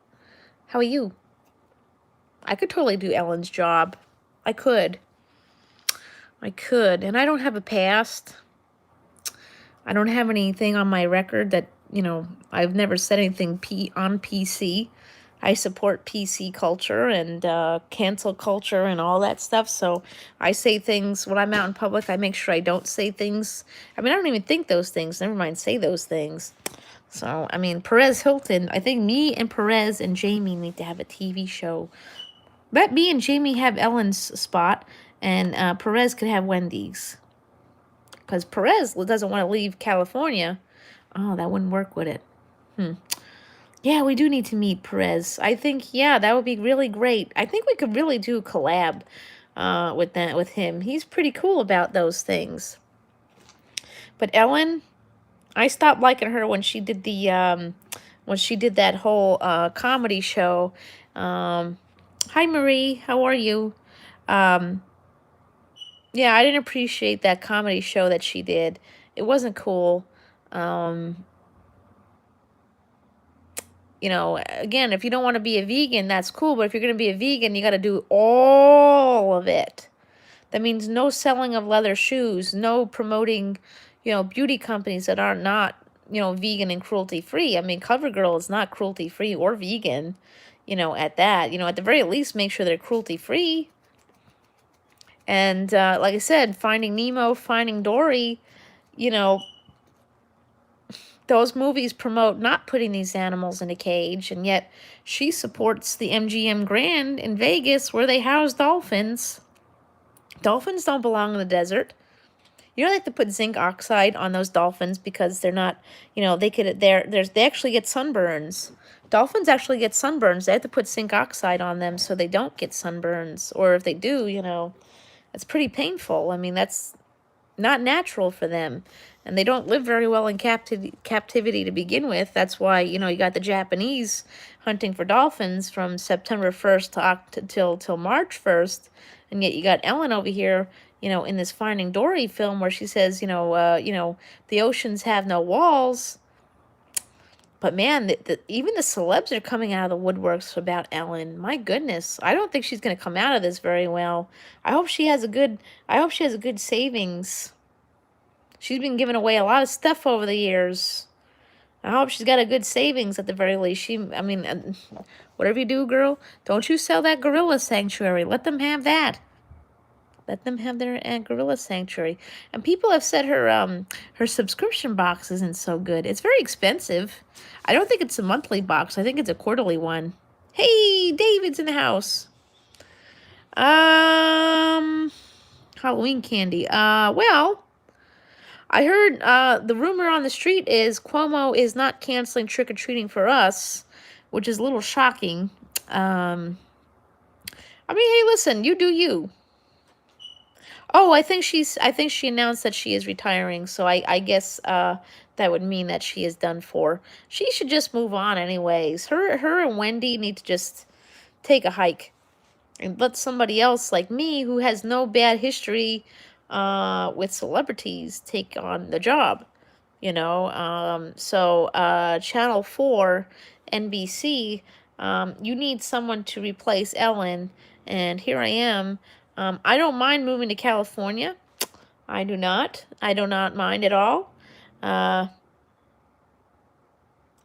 how are you? I could totally do Ellen's job. I could. And I don't have a past. I don't have anything on my record that, I've never said anything on PC. I support PC culture and cancel culture and all that stuff. So I say things when I'm out in public. I make sure I don't say things. I mean, I don't even think those things. Never mind say those things. So, I mean, Perez Hilton, I think me and Perez and Jamie need to have a TV show. Let me and Jamie have Ellen's spot, and Perez could have Wendy's. Because Perez doesn't want to leave California. Oh, that wouldn't work, would it? Yeah, we do need to meet Perez. I think, yeah, that would be really great. I think we could really do a collab with him. He's pretty cool about those things. But Ellen, I stopped liking her when she did that whole comedy show. Hi, Marie. How are you? Yeah, I didn't appreciate that comedy show that she did. It wasn't cool. Again, if you don't want to be a vegan, that's cool. But if you're going to be a vegan, you got to do all of it. That means no selling of leather shoes, no promoting, beauty companies that are not, vegan and cruelty-free. I mean, CoverGirl is not cruelty-free or vegan, at that. At the very least, make sure they're cruelty-free. And like I said, Finding Nemo, Finding Dory, those movies promote not putting these animals in a cage, and yet she supports the MGM Grand in Vegas where they house dolphins. Dolphins don't belong in the desert. They have to put zinc oxide on those dolphins because they're not, they actually get sunburns. Dolphins actually get sunburns. They have to put zinc oxide on them so they don't get sunburns. Or if they do, it's pretty painful. I mean, that's not natural for them. And they don't live very well in captivity to begin with. That's why, you got the Japanese hunting for dolphins from September 1st till March 1st. And yet you got Ellen over here, in this Finding Dory film where she says, the oceans have no walls. But man, even the celebs are coming out of the woodworks about Ellen. My goodness, I don't think she's going to come out of this very well. I hope she has a good savings. She's been giving away a lot of stuff over the years. I hope she's got a good savings at the very least. Whatever you do, girl, don't you sell that gorilla sanctuary. Let them have that. Let them have their gorilla sanctuary. And people have said her subscription box isn't so good. It's very expensive. I don't think it's a monthly box. I think it's a quarterly one. Hey, David's in the house. Halloween candy. Well, I heard the rumor on the street is Cuomo is not canceling trick-or-treating for us, which is a little shocking. Hey, listen, you do you. Oh, I think she announced that she is retiring, so I guess that would mean that she is done for. She should just move on anyways. Her and Wendy need to just take a hike and let somebody else like me, who has no bad history with celebrities, take on the job. So Channel 4, NBC, you need someone to replace Ellen, and here I am. I don't mind moving to California. I do not mind at all.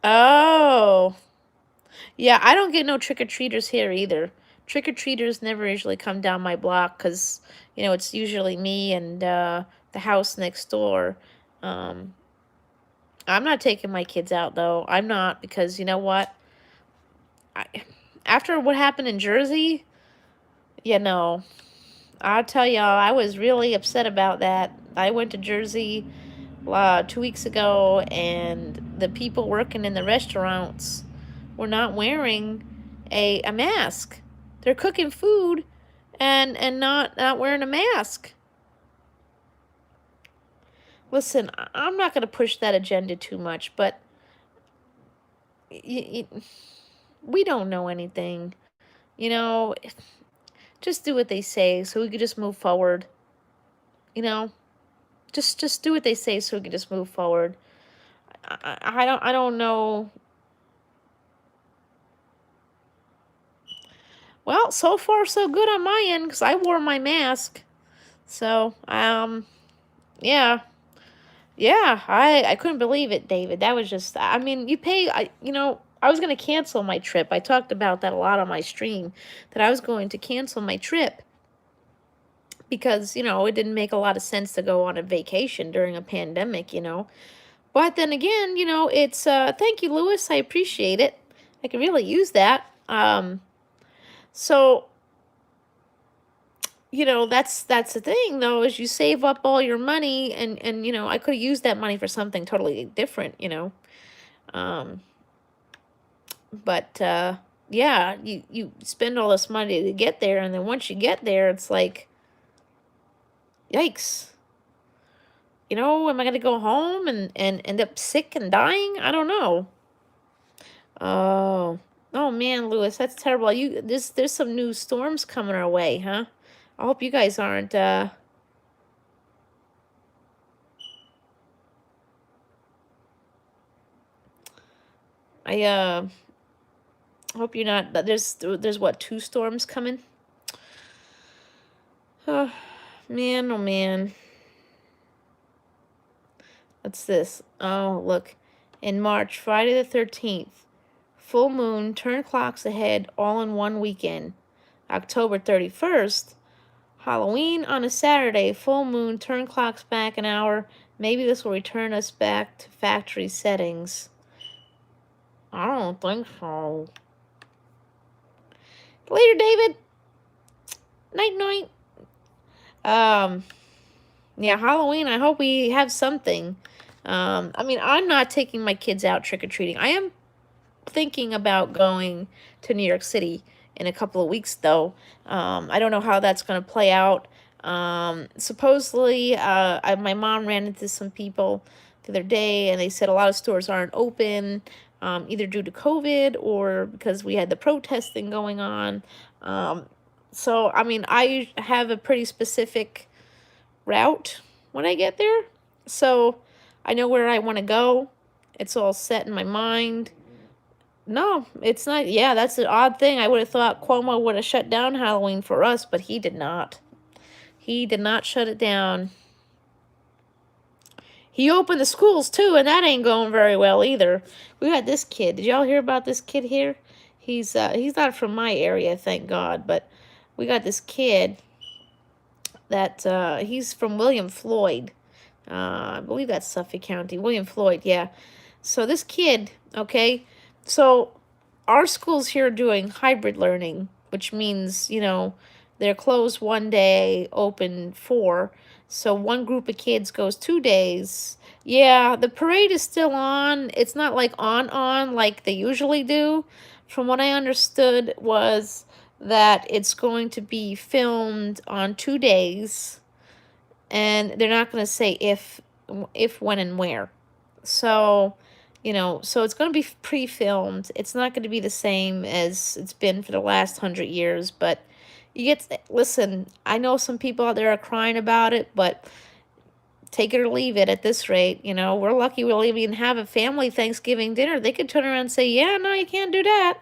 Oh, yeah, I don't get no trick-or-treaters here either. Trick-or-treaters never usually come down my block because, it's usually me and the house next door. Um, I'm not taking my kids out, though. I'm not, because you know what? I, after what happened in Jersey, you know, I'll tell y'all, I was really upset about that. I went to Jersey 2 weeks ago, and the people working in the restaurants were not wearing a mask. They're cooking food and not wearing a mask. Listen, I'm not going to push that agenda too much, but y- y- we don't know anything. You know, just do what they say so we could just move forward. You know, just do what they say so we can just move forward. I don't know. Well, so far so good on my end because I wore my mask. So yeah. Yeah, I couldn't believe it, David. That was just, I mean, I was going to cancel my trip. I talked about that a lot on my stream, that I was going to cancel my trip because, it didn't make a lot of sense to go on a vacation during a pandemic. But then again, it's, thank you, Lewis. I appreciate it. I could really use that. So, that's the thing, though, is you save up all your money, and I could have used that money for something totally different. Um, But yeah, you spend all this money to get there, and then once you get there, it's like, yikes. Am I gonna go home and end up sick and dying? I don't know. Oh, oh man, Lewis, that's terrible. There's some new storms coming our way, huh? I hope you guys aren't. I hope you're not. There's what, two storms coming? Oh man, oh man. What's this? Oh, look. In March, Friday the 13th, full moon, turn clocks ahead all in one weekend. October 31st, Halloween on a Saturday, full moon, turn clocks back an hour. Maybe this will return us back to factory settings. I don't think so. Later, David. Night, night. Um, yeah, Halloween, I hope we have something. I mean, I'm not taking my kids out trick or treating. I am thinking about going to New York City in a couple of weeks, though. I don't know how that's going to play out. Supposedly, my mom ran into some people the other day, and they said a lot of stores aren't open, either due to COVID or because we had the protesting going on. So, I mean, I have a pretty specific route when I get there. So, I know where I want to go. It's all set in my mind. No, it's not. Yeah, that's an odd thing. I would have thought Cuomo would have shut down Halloween for us, but he did not. He did not shut it down. He opened the schools too, and that ain't going very well either. We got this kid. Did y'all hear about this kid here? He's not from my area, thank God, but we got this kid that he's from William Floyd. I believe that's Suffolk County. William Floyd, yeah. So this kid, okay, so our schools here are doing hybrid learning, which means, they're closed one day, open four. So one group of kids goes 2 days. Yeah, the parade is still on. It's not like on like they usually do. From what I understood was that it's going to be filmed on 2 days, and they're not going to say if, when, and where. So, so it's going to be pre-filmed. It's not going to be the same as it's been for the last 100 years, but listen, I know some people out there are crying about it, but take it or leave it at this rate. We're lucky we'll even have a family Thanksgiving dinner. They could turn around and say, yeah, no, you can't do that.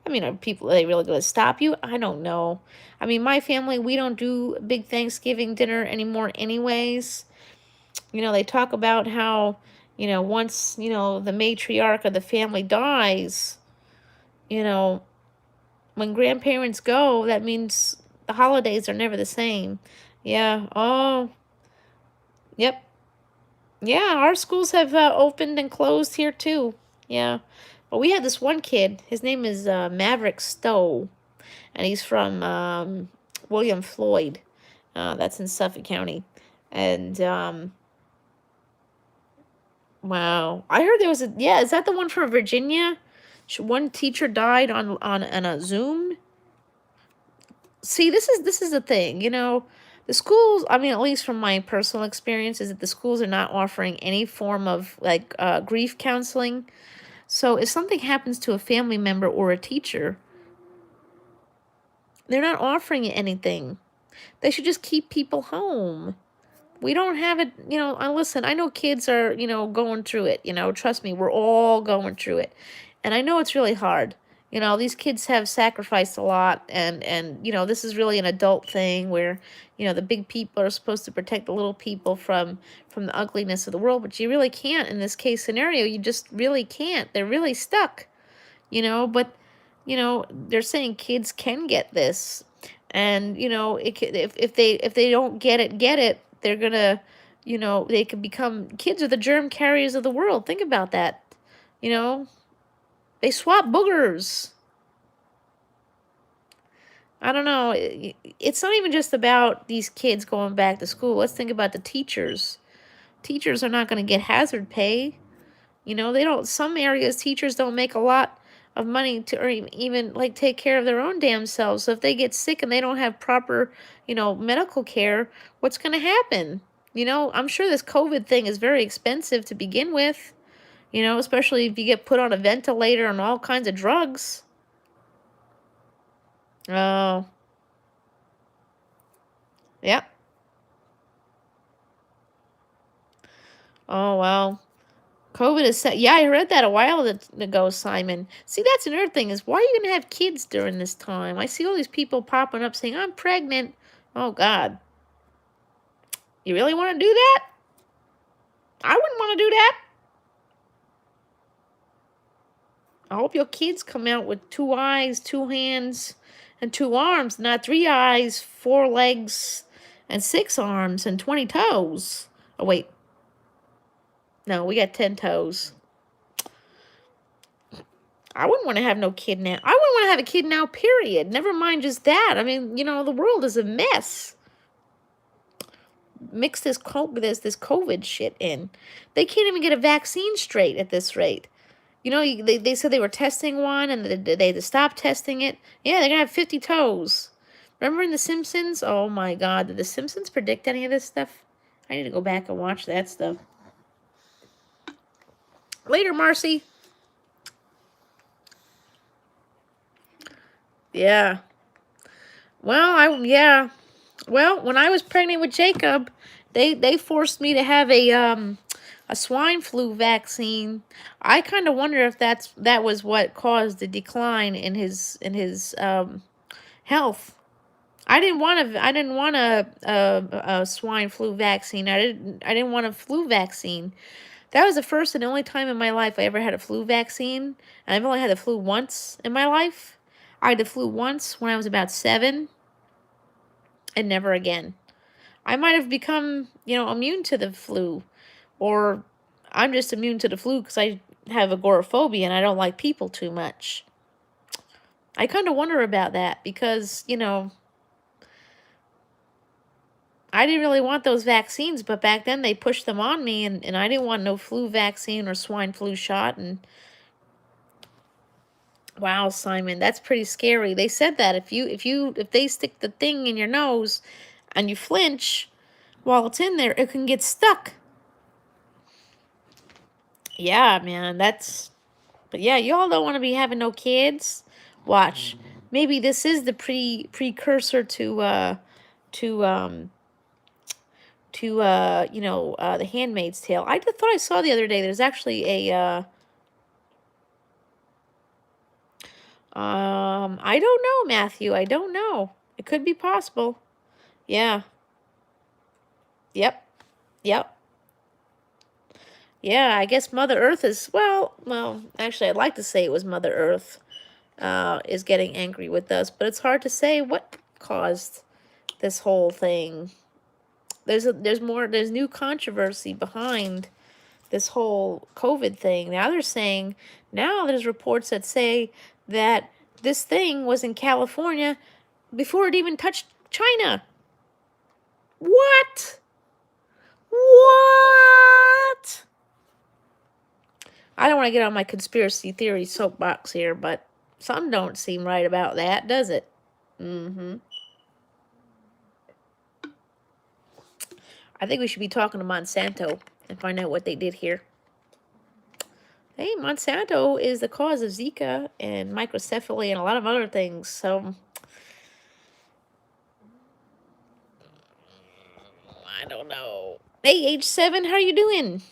I mean, are they really going to stop you? I don't know. I mean, my family, we don't do a big Thanksgiving dinner anymore anyways. They talk about how, Once, the matriarch of the family dies, you know, when grandparents go, that means the holidays are never the same. Yeah. Oh, yep. Yeah, our schools have opened and closed here too. Yeah. But we had this one kid. His name is Maverick Stowe, and he's from William Floyd. That's in Suffolk County. And wow, I heard there was a, yeah. Is that the one from Virginia? One teacher died on a Zoom. See, this is the thing. The schools. I mean, at least from my personal experience, is that the schools are not offering any form of like grief counseling. So if something happens to a family member or a teacher, they're not offering anything. They should just keep people home. We don't have it, I listen, I know kids are, going through it, trust me, we're all going through it. And I know it's really hard. These kids have sacrificed a lot, and this is really an adult thing where, the big people are supposed to protect the little people from the ugliness of the world, but you really can't in this case scenario. You just really can't. They're really stuck, but they're saying kids can get this, and if they don't get it, they're gonna, they could become, kids are the germ carriers of the world. Think about that. you know they swap boogers. I don't know. It's not even just about these kids going back to school. Let's think about the teachers. Teachers are not going to get hazard pay. They don't, some areas teachers don't make a lot of money to, or even like take care of their own damn selves. So if they get sick and they don't have proper, medical care, what's going to happen? I'm sure this COVID thing is very expensive to begin with, especially if you get put on a ventilator and all kinds of drugs. Oh, yeah. Oh, well. COVID is set. Yeah, I read that a while ago, Simon. See, that's another thing is, why are you going to have kids during this time? I see all these people popping up saying, I'm pregnant. Oh, God. You really want to do that? I wouldn't want to do that. I hope your kids come out with 2 eyes, 2 hands, and 2 arms, not 3 eyes, 4 legs, and 6 arms, and 20 toes. Oh, wait. No, we got 10 toes. I wouldn't want to have no kid now. I wouldn't want to have a kid now, period. Never mind just that. I mean, the world is a mess. Mix this COVID shit in. They can't even get a vaccine straight at this rate. They said they were testing one, and they had to stop testing it. Yeah, they're going to have 50 toes. Remember in The Simpsons? Oh, my God. Did The Simpsons predict any of this stuff? I need to go back and watch that stuff. Later, Marcy. Yeah. Well, yeah. Well, when I was pregnant with Jacob, they forced me to have a swine flu vaccine. I kind of wonder if that was what caused the decline in his health. I didn't want a swine flu vaccine. I didn't want a flu vaccine. That was the first and only time in my life I ever had a flu vaccine. And I've only had the flu once in my life. I had the flu once when I was about 7, and never again. I might have become, immune to the flu, or I'm just immune to the flu because I have agoraphobia and I don't like people too much. I kind of wonder about that because, I didn't really want those vaccines, but back then they pushed them on me, and I didn't want no flu vaccine or swine flu shot. And wow, Simon, that's pretty scary. They said that if they stick the thing in your nose and you flinch while it's in there, it can get stuck. Yeah, man, but yeah, y'all don't want to be having no kids. Watch. Maybe this is the precursor to The Handmaid's Tale. I just thought I saw the other day there's actually a I don't know, Matthew. I don't know. It could be possible. Yeah. Yep. Yep. Yeah, I guess Mother Earth is, well, actually, I'd like to say it was Mother Earth is getting angry with us, but it's hard to say what caused this whole thing. There's new controversy behind this whole COVID thing. Now there's reports that say that this thing was in California before it even touched China. What? What? I don't want to get on my conspiracy theory soapbox here, but something don't seem right about that, does it? Mm-hmm. I think we should be talking to Monsanto and find out what they did here. Hey, Monsanto is the cause of Zika and microcephaly and a lot of other things. So I don't know. Hey, age 7, how you doing?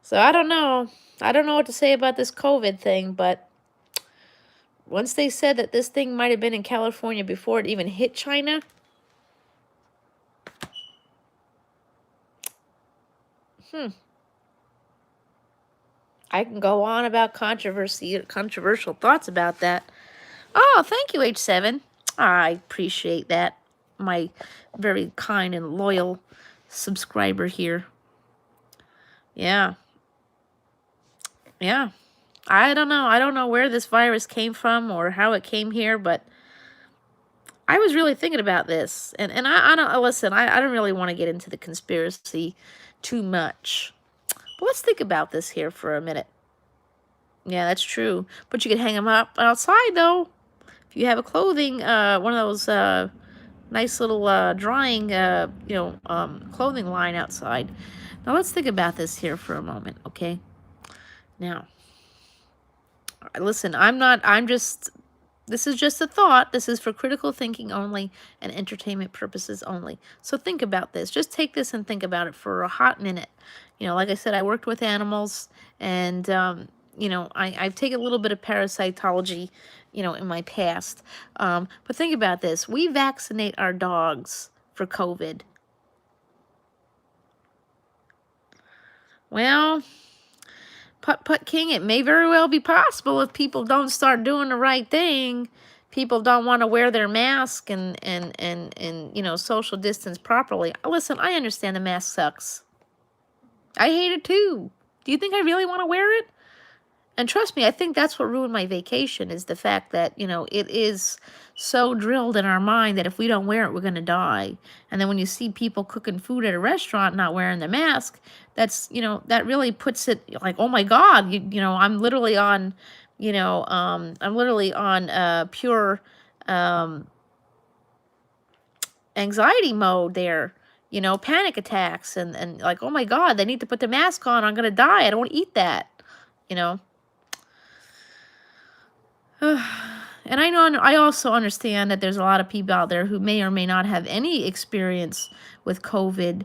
So I don't know. I don't know what to say about this COVID thing, but once they said that this thing might have been in California before it even hit China, I can go on about controversial thoughts about that. Oh, thank you, H7. I appreciate that. My very kind and loyal subscriber here. Yeah. Yeah. I don't know. I don't know where this virus came from or how it came here, but I was really thinking about this. And I don't, listen, I don't really want to get into the conspiracy too much. But let's think about this here for a minute. Yeah, that's true. But you could hang them up outside, though. If you have a clothing, one of those nice little drying, clothing line outside. Now, let's think about this here for a moment, okay? Now, listen, this is just a thought. This is for critical thinking only and entertainment purposes only. So think about this. Just take this and think about it for a hot minute. Like I said, I worked with animals, and, I've taken a little bit of parasitology, in my past. But think about this. We vaccinate our dogs for COVID. Well, Putt King, it may very well be possible if people don't start doing the right thing. People don't want to wear their mask and social distance properly. Listen, I understand the mask sucks. I hate it too. Do you think I really want to wear it? And trust me, I think that's what ruined my vacation, is the fact that, it is so drilled in our mind that if we don't wear it, we're going to die. And then when you see people cooking food at a restaurant not wearing the mask, that's, that really puts it like, oh my God, I'm literally on, pure anxiety mode there. Panic attacks and like, oh my God, they need to put the mask on. I'm going to die. I don't want to eat that, And I also understand that there's a lot of people out there who may or may not have any experience with COVID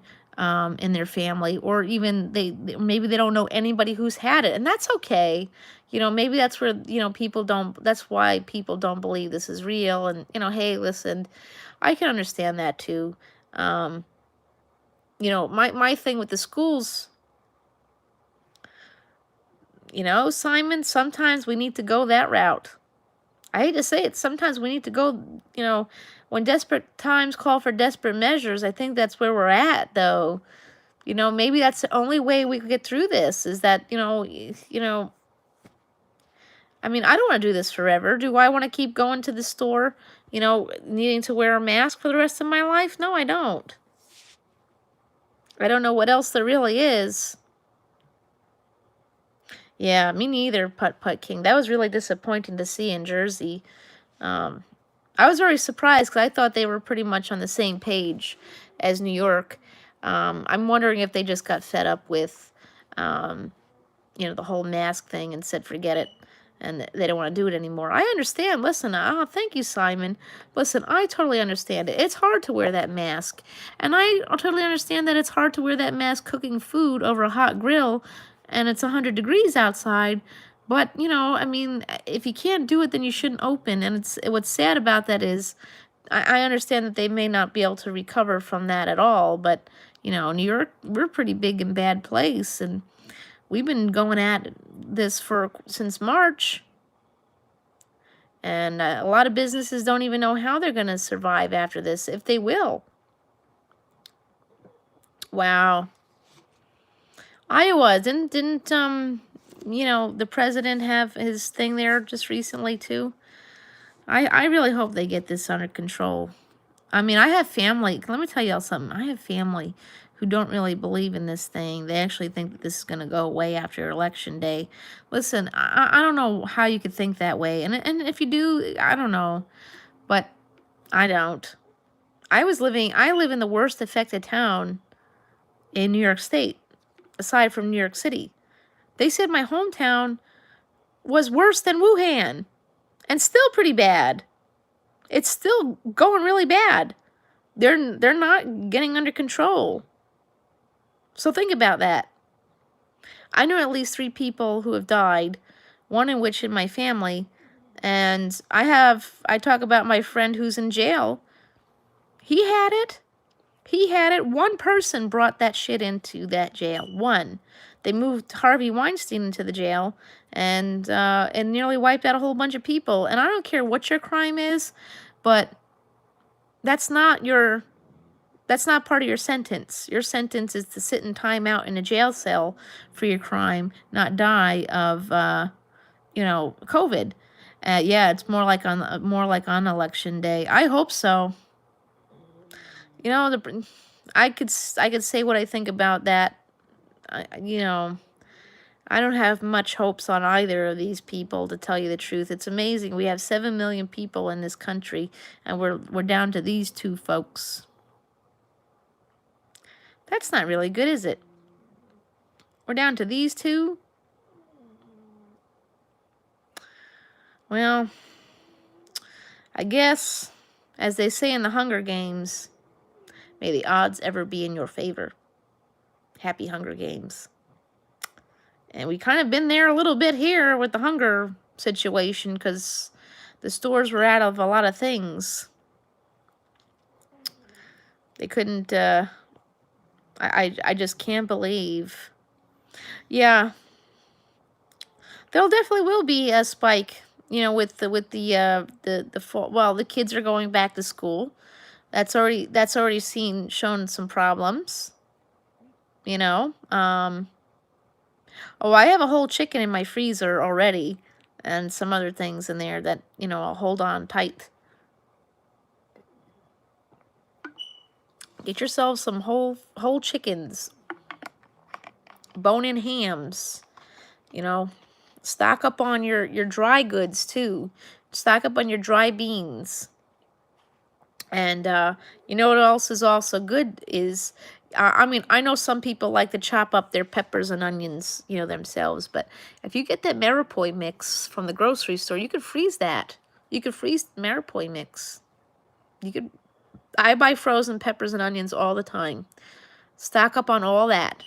in their family, or even maybe they don't know anybody who's had it, and that's okay. Maybe that's where that's why people don't believe this is real. And hey, listen, I can understand that too. My thing with the schools, Simon, sometimes we need to go that route. I hate to say it, sometimes we need to go, when desperate times call for desperate measures. I think that's where we're at, though. Maybe that's the only way we could get through this, is that, I mean, I don't want to do this forever. Do I want to keep going to the store, needing to wear a mask for the rest of my life? No, I don't. I don't know what else there really is. Yeah, me neither, Putt King. That was really disappointing to see in Jersey. I was very surprised because I thought they were pretty much on the same page as New York. I'm wondering if they just got fed up with, the whole mask thing and said, forget it, and they don't want to do it anymore. I understand. Listen, thank you, Simon. Listen, I totally understand it. It's hard to wear that mask. And I totally understand that it's hard to wear that mask cooking food over a hot grill and it's 100 degrees outside. But, I mean, if you can't do it, then you shouldn't open. And what's sad about that is I understand that they may not be able to recover from that at all, but New York, we're a pretty big and bad place, and we've been going at this since March, and a lot of businesses don't even know how they're going to survive after this, if they will. Wow. Iowa, didn't the president have his thing there just recently too? I really hope they get this under control. I mean, I have family. Let me tell y'all something. I have family who don't really believe in this thing. They actually think that this is going to go away after Election Day. Listen, I don't know how you could think that way. And if you do, I don't know. But I don't. I live in the worst affected town in New York State, aside from New York City. They said my hometown was worse than Wuhan, and still pretty bad. It's still going really bad. They're not getting under control. So think about that. I know at least 3 people who have died, one in which in my family, and I talk about my friend who's in jail. He had it. He had it. One person brought that shit into that jail. One. They moved Harvey Weinstein into the jail and nearly wiped out a whole bunch of people. And I don't care what your crime is, but that's not part of your sentence. Your sentence is to sit in timeout in a jail cell for your crime, not die of COVID. Yeah, it's more like on Election Day. I hope so. I could say what I think about that. I don't have much hopes on either of these people, to tell you the truth. It's amazing. We have 7 million people in this country, and we're down to these 2 folks. That's not really good, is it? We're down to these 2? Well, I guess, as they say in the Hunger Games, may the odds ever be in your favor. Happy Hunger Games. And we kind of been there a little bit here with the hunger situation, because the stores were out of a lot of things. They couldn't, I just can't believe. Yeah. There definitely will be a spike, with the fall. Well, the kids are going back to school. That's already shown some problems. Oh, I have a whole chicken in my freezer already, and some other things in there that, I'll hold on tight. Get yourself some whole chickens, bone-in hams, stock up on your dry goods too. Stock up on your dry beans. And what else is also good is, I mean, I know some people like to chop up their peppers and onions, themselves. But if you get that Maripoi mix from the grocery store, you could freeze that. You could freeze Maripoi mix. I buy frozen peppers and onions all the time. Stock up on all that.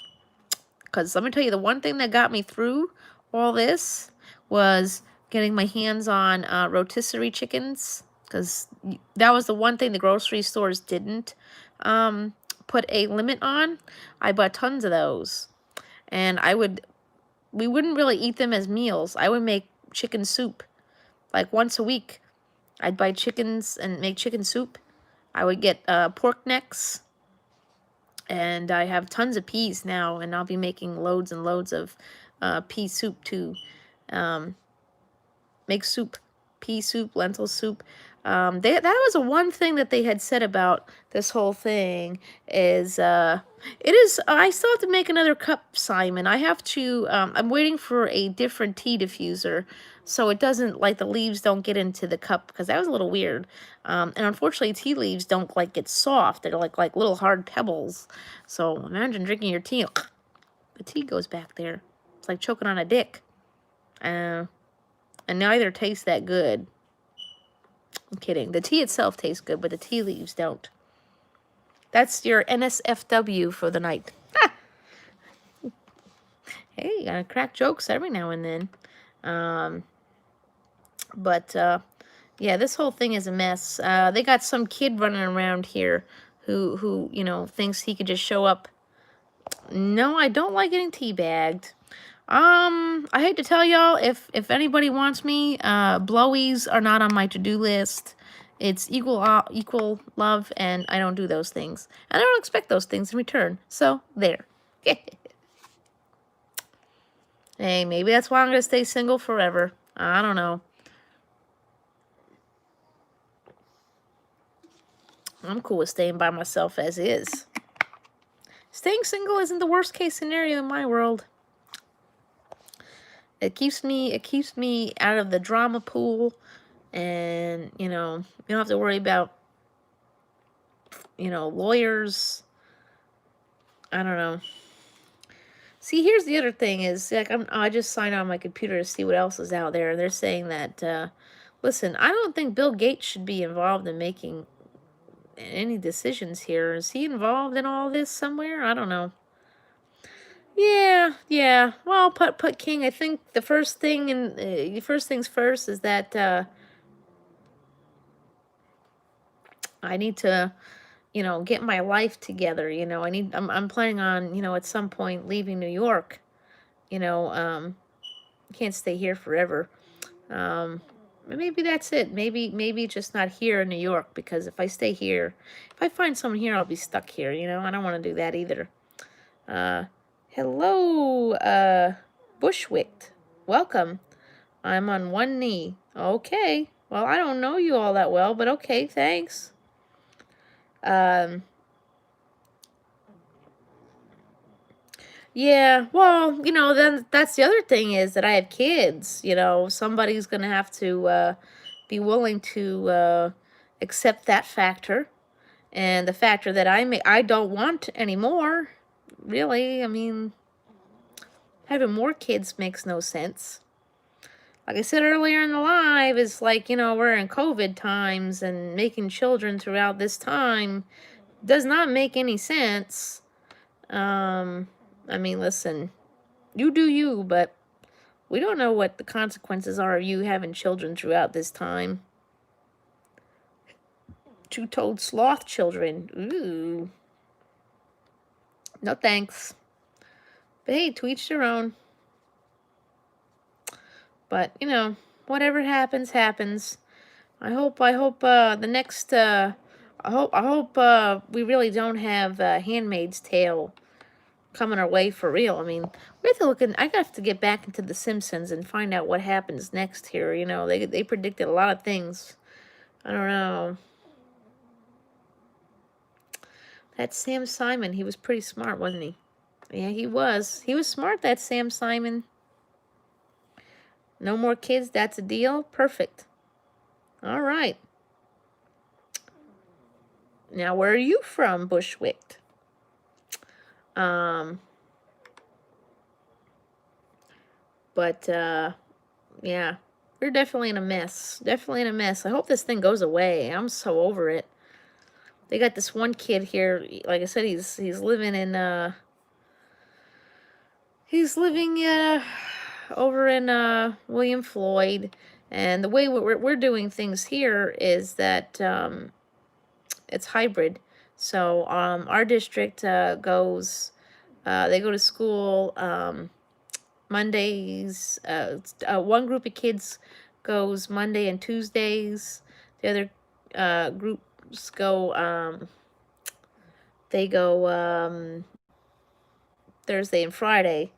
Because let me tell you, the one thing that got me through all this was getting my hands on rotisserie chickens. Because that was the one thing the grocery stores didn't put a limit on. I bought tons of those. And we wouldn't really eat them as meals. I would make chicken soup. Like once a week, I'd buy chickens and make chicken soup. I would get pork necks. And I have tons of peas now. And I'll be making loads and loads of pea soup too. Make soup. Pea soup, lentil soup. That was the one thing that they had said about this whole thing is, I still have to make another cup, Simon. I have to, I'm waiting for a different tea diffuser so it doesn't, like, the leaves don't get into the cup, because that was a little weird. And unfortunately, tea leaves don't, like, get soft. They're like little hard pebbles. So imagine drinking your tea. The tea goes back there. It's like choking on a dick. And neither tastes that good. I'm kidding. The tea itself tastes good, but the tea leaves don't. That's your NSFW for the night. Ah! Hey, you gotta crack jokes every now and then. But Yeah, this whole thing is a mess. They got some kid running around here who thinks he could just show up. No, I don't like getting teabagged. I hate to tell y'all, if anybody wants me, blowies are not on my to-do list. It's equal love, and I don't do those things. And I don't expect those things in return. So, there. Hey, maybe that's why I'm going to stay single forever. I don't know. I'm cool with staying by myself as is. Staying single isn't the worst case scenario in my world. It keeps me out of the drama pool, and you don't have to worry about lawyers. I don't know. See, here's the other thing is, like, I just signed on my computer to see what else is out there, and they're saying that listen, I don't think Bill Gates should be involved in making any decisions here. Is he involved in all this somewhere? I don't know. Yeah. Well, put King. I think the first things first is that I need to, get my life together. I'm planning on, at some point leaving New York. Can't stay here forever. Maybe that's it. Maybe just not here in New York, because if I stay here, if I find someone here, I'll be stuck here. I don't want to do that either. Hello, Bushwick. Welcome. I'm on one knee. Okay. Well, I don't know you all that well, but okay, thanks. Yeah, well, then that's the other thing is that I have kids. Somebody's gonna have to be willing to accept that factor, and the factor that I don't want anymore. Really, I mean, having more kids makes no sense. Like I said earlier in the live, it's like, we're in COVID times, and making children throughout this time does not make any sense. I mean, listen, you do you, but we don't know what the consequences are of you having children throughout this time. Two-toed sloth children. Ooh. No thanks. But hey, to each their own. But, whatever happens, happens. I hope the next I hope we really don't have Handmaid's Tale coming our way for real. I mean, we have to I have to get back into The Simpsons and find out what happens next here. They predicted a lot of things. I don't know. That Sam Simon, he was pretty smart, wasn't he? Yeah, he was. He was smart, that Sam Simon. No more kids, that's a deal? Perfect. All right. Now, where are you from, Bushwick? But, yeah. We're definitely in a mess. Definitely in a mess. I hope this thing goes away. I'm so over it. They got this one kid here. Like I said, he's living in, he's living, over in, William Floyd. And the way we're doing things here is that, it's hybrid. So, our district, goes, they go to school, Mondays. One group of kids goes Monday and Tuesdays. The other groups go, they go Thursday and Friday.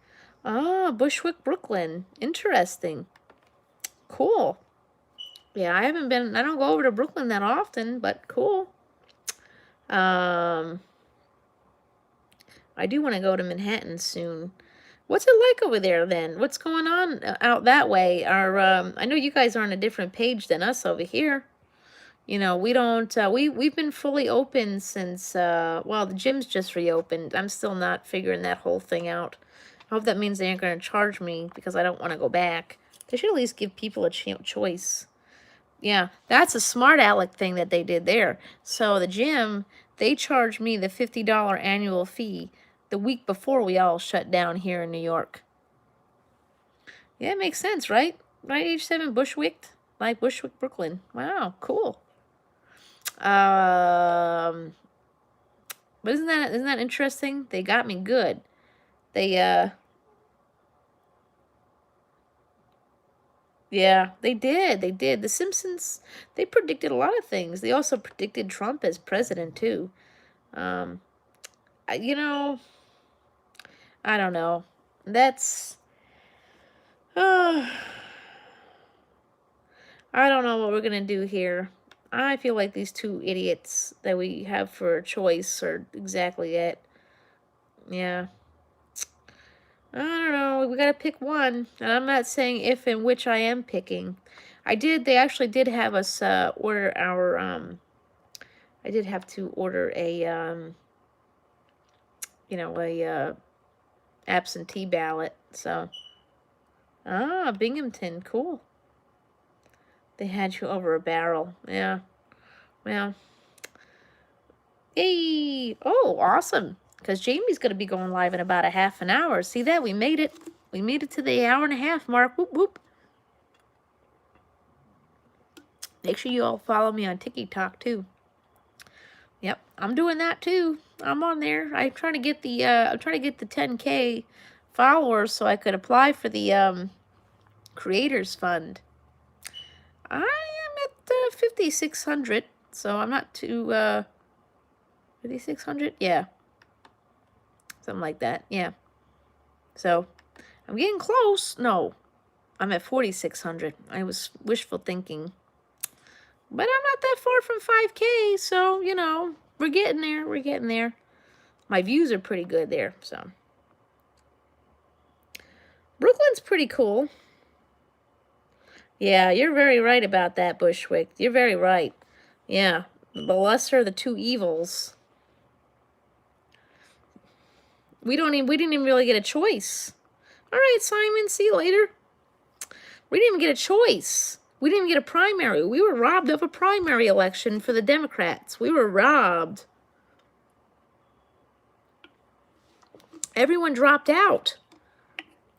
Ah, Bushwick, Brooklyn. Interesting. Cool. Yeah, I don't go over to Brooklyn that often, but cool. I do want to go to Manhattan soon. What's it like over there then? What's going on out that way? I know you guys are on a different page than us over here. We don't, we've been fully open since, well, the gym's just reopened. I'm still not figuring that whole thing out. I hope that means they aren't going to charge me because I don't want to go back. They should at least give people a choice. Yeah, that's a smart aleck thing that they did there. So the gym, they charged me the $50 annual fee the week before we all shut down here in New York. Yeah, it makes sense, right? Right, H7 Bushwick? Like Bushwick, Brooklyn. Wow, cool. Um, but isn't that interesting? They got me good. They yeah, they did. They did. The Simpsons, they predicted a lot of things. They also predicted Trump as president too. Um, you know, I don't know. That's uh, I don't know what we're gonna do here. I feel like these two idiots that we have for a choice are exactly it. Yeah. I don't know. We gotta pick one. And I'm not saying if and which I am picking. They actually did have us order our I did have to order a a absentee ballot. So Binghamton, cool. They had you over a barrel. Yeah. Well, yay! Oh, awesome. Because Jamie's going to be going live in about a half an hour. See that? We made it. We made it to the hour and a half mark. Whoop, whoop. Make sure you all follow me on TikTok, too. Yep, I'm doing that, too. I'm on there. I'm trying to get the 10K followers so I could apply for the Creators Fund. I am at 5,600, so I'm not too 5,600. Yeah, something like that. Yeah. So I'm getting close. No, I'm at 4,600. I was wishful thinking, but I'm not that far from 5K. So we're getting there. We're getting there. My views are pretty good there. So Brooklyn's pretty cool. Yeah, you're very right about that, Bushwick. You're very right. Yeah, the lesser of the two evils. We didn't even really get a choice. All right, Simon, see you later. We didn't even get a choice. We didn't even get a primary. We were robbed of a primary election for the Democrats. We were robbed. Everyone dropped out.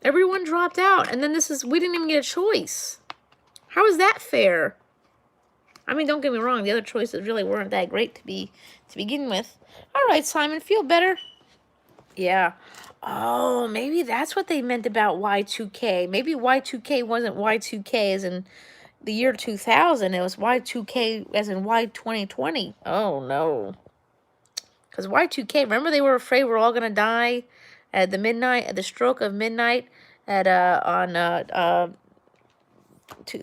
Everyone dropped out. And then we didn't even get a choice. How is that fair? I mean, don't get me wrong. The other choices really weren't that great to begin with. All right, Simon, feel better? Yeah. Oh, maybe that's what they meant about Y2K. Maybe Y2K wasn't Y2K as in the year 2000. It was Y2K as in Y2020. Oh, no. Because Y2K, remember they were afraid we're all going to die at the stroke of midnight the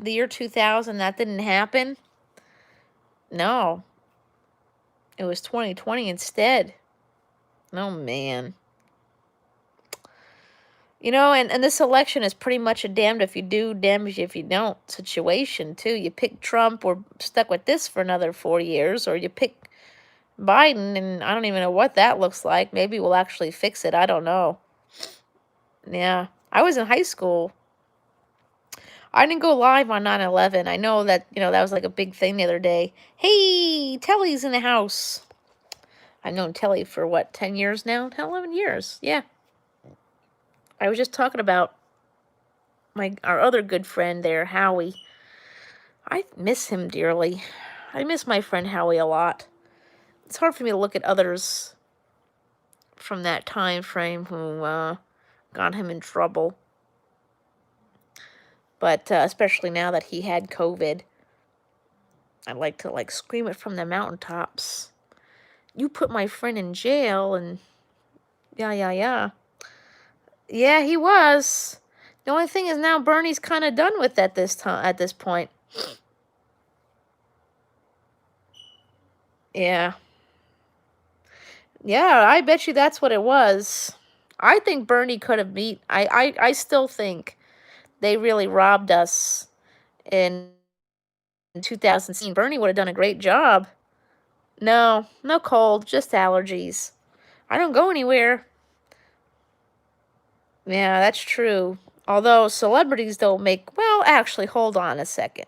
year 2000? That didn't happen. No. It was 2020 instead. Oh, man. And this election is pretty much a damned if you do, damned if you don't situation, too. You pick Trump, we're stuck with this for another 4 years, or you pick Biden, and I don't even know what that looks like. Maybe we'll actually fix it. I don't know. Yeah. I was in high school. I didn't go live on 9/11. I know that, that was like a big thing the other day. Hey, Telly's in the house. I've known Telly for, 10 years now? 10, 11 years. Yeah. I was just talking about our other good friend there, Howie. I miss him dearly. I miss my friend Howie a lot. It's hard for me to look at others from that time frame who got him in trouble. But especially now that he had COVID, I'd like to scream it from the mountaintops. You put my friend in jail, and yeah. Yeah, he was. The only thing is now Bernie's kind of done with at this point. Yeah. Yeah, I bet you that's what it was. I think Bernie could have beat. I still think they really robbed us in 2016. Bernie would have done a great job. No cold, just allergies. I don't go anywhere. Yeah, that's true. Although celebrities don't make. Well, actually, hold on a second.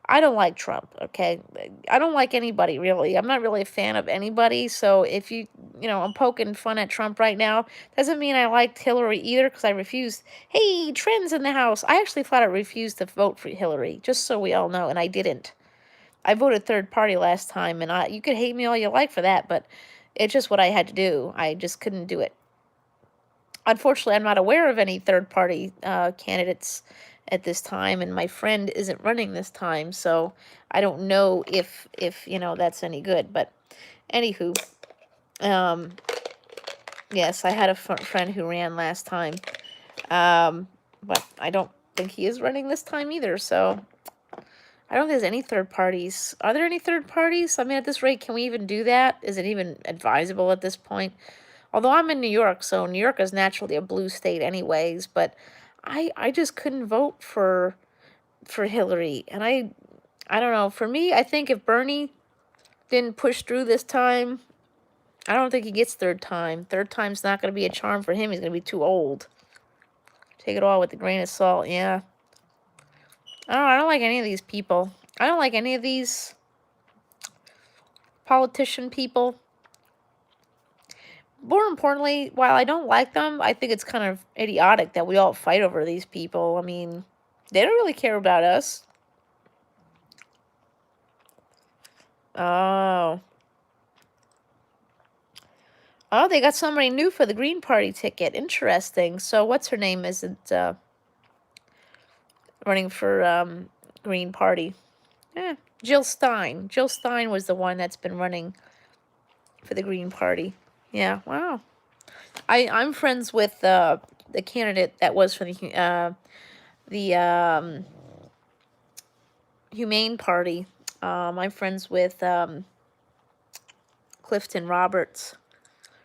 I don't like Trump, okay? I don't like anybody, really. I'm not really a fan of anybody, so if you I'm poking fun at Trump right now. Doesn't mean I liked Hillary either, because I refused. Hey, trends in the House. I actually flat out refused to vote for Hillary, just so we all know, and I didn't. I voted third party last time, and you could hate me all you like for that, but it's just what I had to do. I just couldn't do it. Unfortunately, I'm not aware of any third party candidates at this time, and my friend isn't running this time, so I don't know if that's any good. But anywho, um, yes, I had a friend who ran last time, but I don't think he is running this time either. So I don't think there's any third parties. Are there any third parties? I mean, at this rate, can we even do that? Is it even advisable at this point? Although I'm in New York, so New York is naturally a blue state anyways, but I just couldn't vote for Hillary. And I don't know. For me, I think if Bernie didn't push through this time, I don't think he gets third time. Third time's not going to be a charm for him. He's going to be too old. Take it all with a grain of salt, yeah. I don't like any of these people. I don't like any of these politician people. More importantly, while I don't like them, I think it's kind of idiotic that we all fight over these people. I mean, they don't really care about us. Oh. Oh, they got somebody new for the Green Party ticket. Interesting. So what's her name isn't running for Green Party? Jill Stein. Jill Stein was the one that's been running for the Green Party. Yeah, wow. I'm friends with the candidate that was for the Humane Party. I'm friends with Clifton Roberts.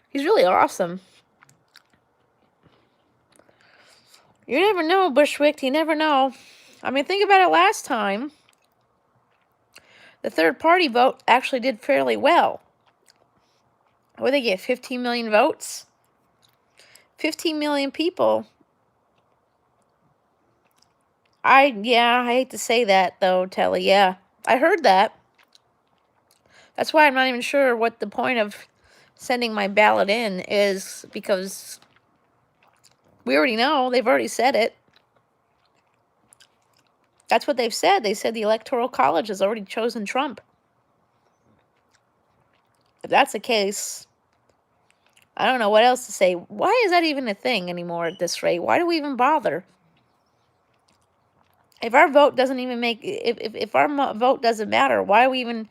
He's really awesome. You never know, Bushwick. You never know. I mean, think about it last time. The third party vote actually did fairly well. What did they get? 15 million votes? 15 million people. I hate to say that, though, Telly. Yeah, I heard that. That's why I'm not even sure what the point of sending my ballot in is, because we already know. They've already said it. That's what they've said. They said the Electoral College has already chosen Trump. If that's the case, I don't know what else to say. Why is that even a thing anymore at this rate? Why do we even bother? If our vote doesn't even make, if our vote doesn't matter, why do we even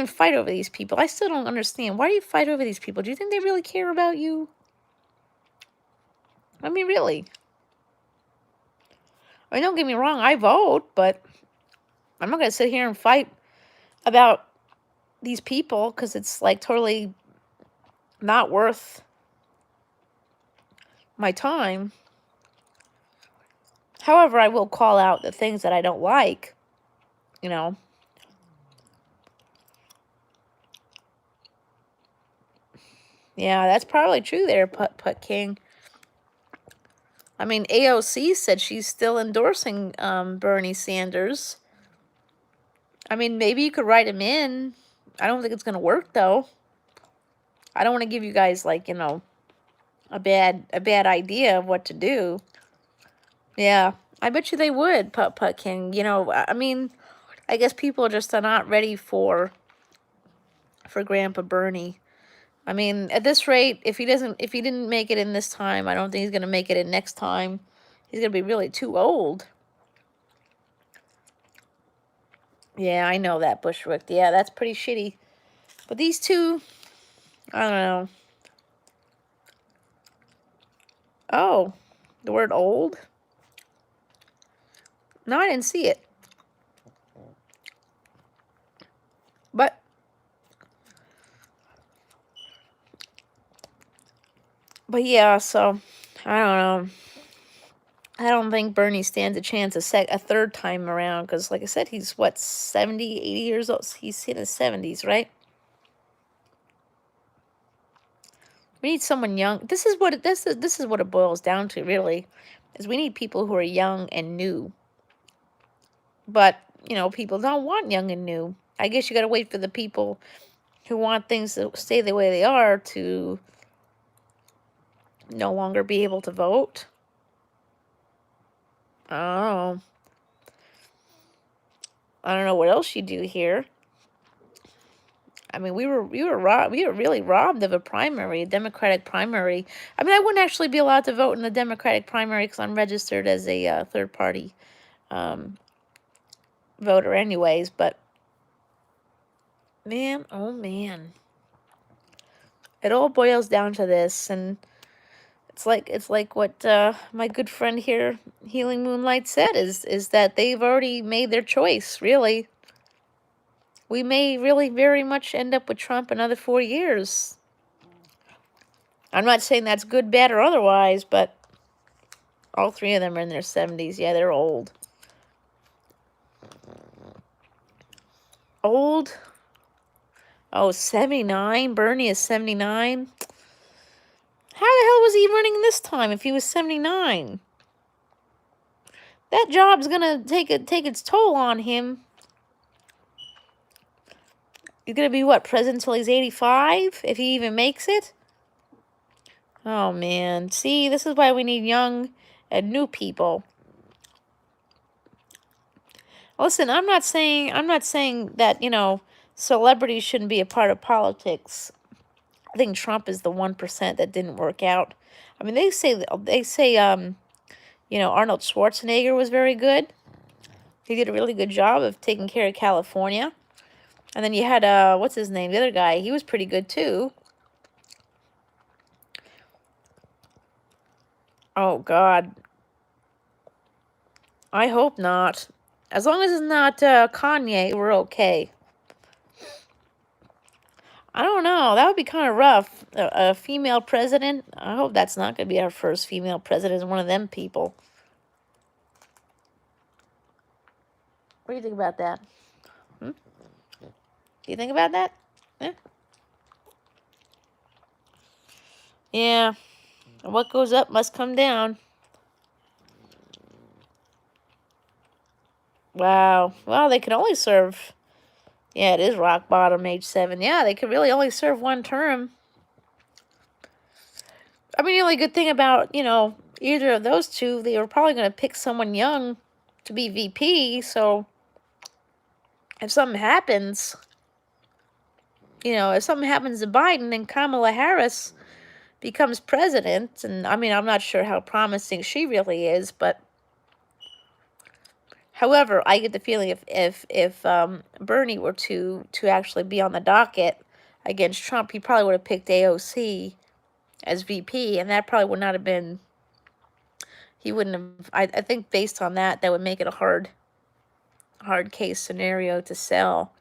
fight over these people? I still don't understand. Why do you fight over these people? Do you think they really care about you? I mean, really. I mean, don't get me wrong, I vote, but I'm not going to sit here and fight about these people because it's like totally not worth my time. However, I will call out the things that I don't like, you know. Yeah, that's probably true there, Putt King. I mean, AOC said she's still endorsing Bernie Sanders. I mean, maybe you could write him in. I don't think it's going to work, though. I don't want to give you guys, like, a bad idea of what to do. Yeah, I bet you they would, Putt King. I mean, I guess people just are not ready for Grandpa Bernie. I mean, at this rate, if he didn't make it in this time, I don't think he's going to make it in next time. He's going to be really too old. Yeah, I know that, Bushwick. Yeah, that's pretty shitty. But these two, I don't know. Oh, the word old? No, I didn't see it. But yeah, so I don't know. I don't think Bernie stands a chance a third time around because, like I said, he's what, 70, 80 years old. He's in his 70s, right? We need someone young. This is what it boils down to, really, is we need people who are young and new. But people don't want young and new. I guess you got to wait for the people who want things to stay the way they are to no longer be able to vote. Oh, I don't know what else you do here. I mean, we were really robbed of a primary, a Democratic primary. I mean, I wouldn't actually be allowed to vote in the Democratic primary because I'm registered as a third party voter, anyways. But man, oh man, it all boils down to this, and it's like what my good friend here, Healing Moonlight, said is that they've already made their choice. Really, we may really very much end up with Trump another 4 years. I'm not saying that's good, bad, or otherwise, but all three of them are in their 70s. Yeah, they're old. Old? Oh, 79? Bernie is 79? How the hell was he running this time if he was 79? That job's gonna take its toll on him. He's gonna be, what, president until he's 85? If he even makes it? Oh, man. See, this is why we need young and new people. Listen, I'm not saying that, celebrities shouldn't be a part of politics. I think Trump is the 1% that didn't work out. I mean, they say Arnold Schwarzenegger was very good. He did a really good job of taking care of California. And then you had what's his name? The other guy. He was pretty good too. Oh God. I hope not. As long as it's not Kanye, we're okay. I don't know. That would be kind of rough. A female president. I hope that's not going to be our first female president. One of them people. What do you think about that? Do you think about that? Eh? Yeah. What goes up must come down. Wow. Well, they can only serve. Yeah, it is rock bottom, age 7. Yeah, they could really only serve one term. I mean, the only good thing about, either of those two, they were probably going to pick someone young to be VP. So if something happens, if something happens to Biden and Kamala Harris becomes president, and I mean, I'm not sure how promising she really is, but however, I get the feeling if Bernie were to actually be on the docket against Trump, he probably would have picked AOC as VP, and that probably would not have been. He wouldn't have. I think based on that, that would make it a hard case scenario to sell.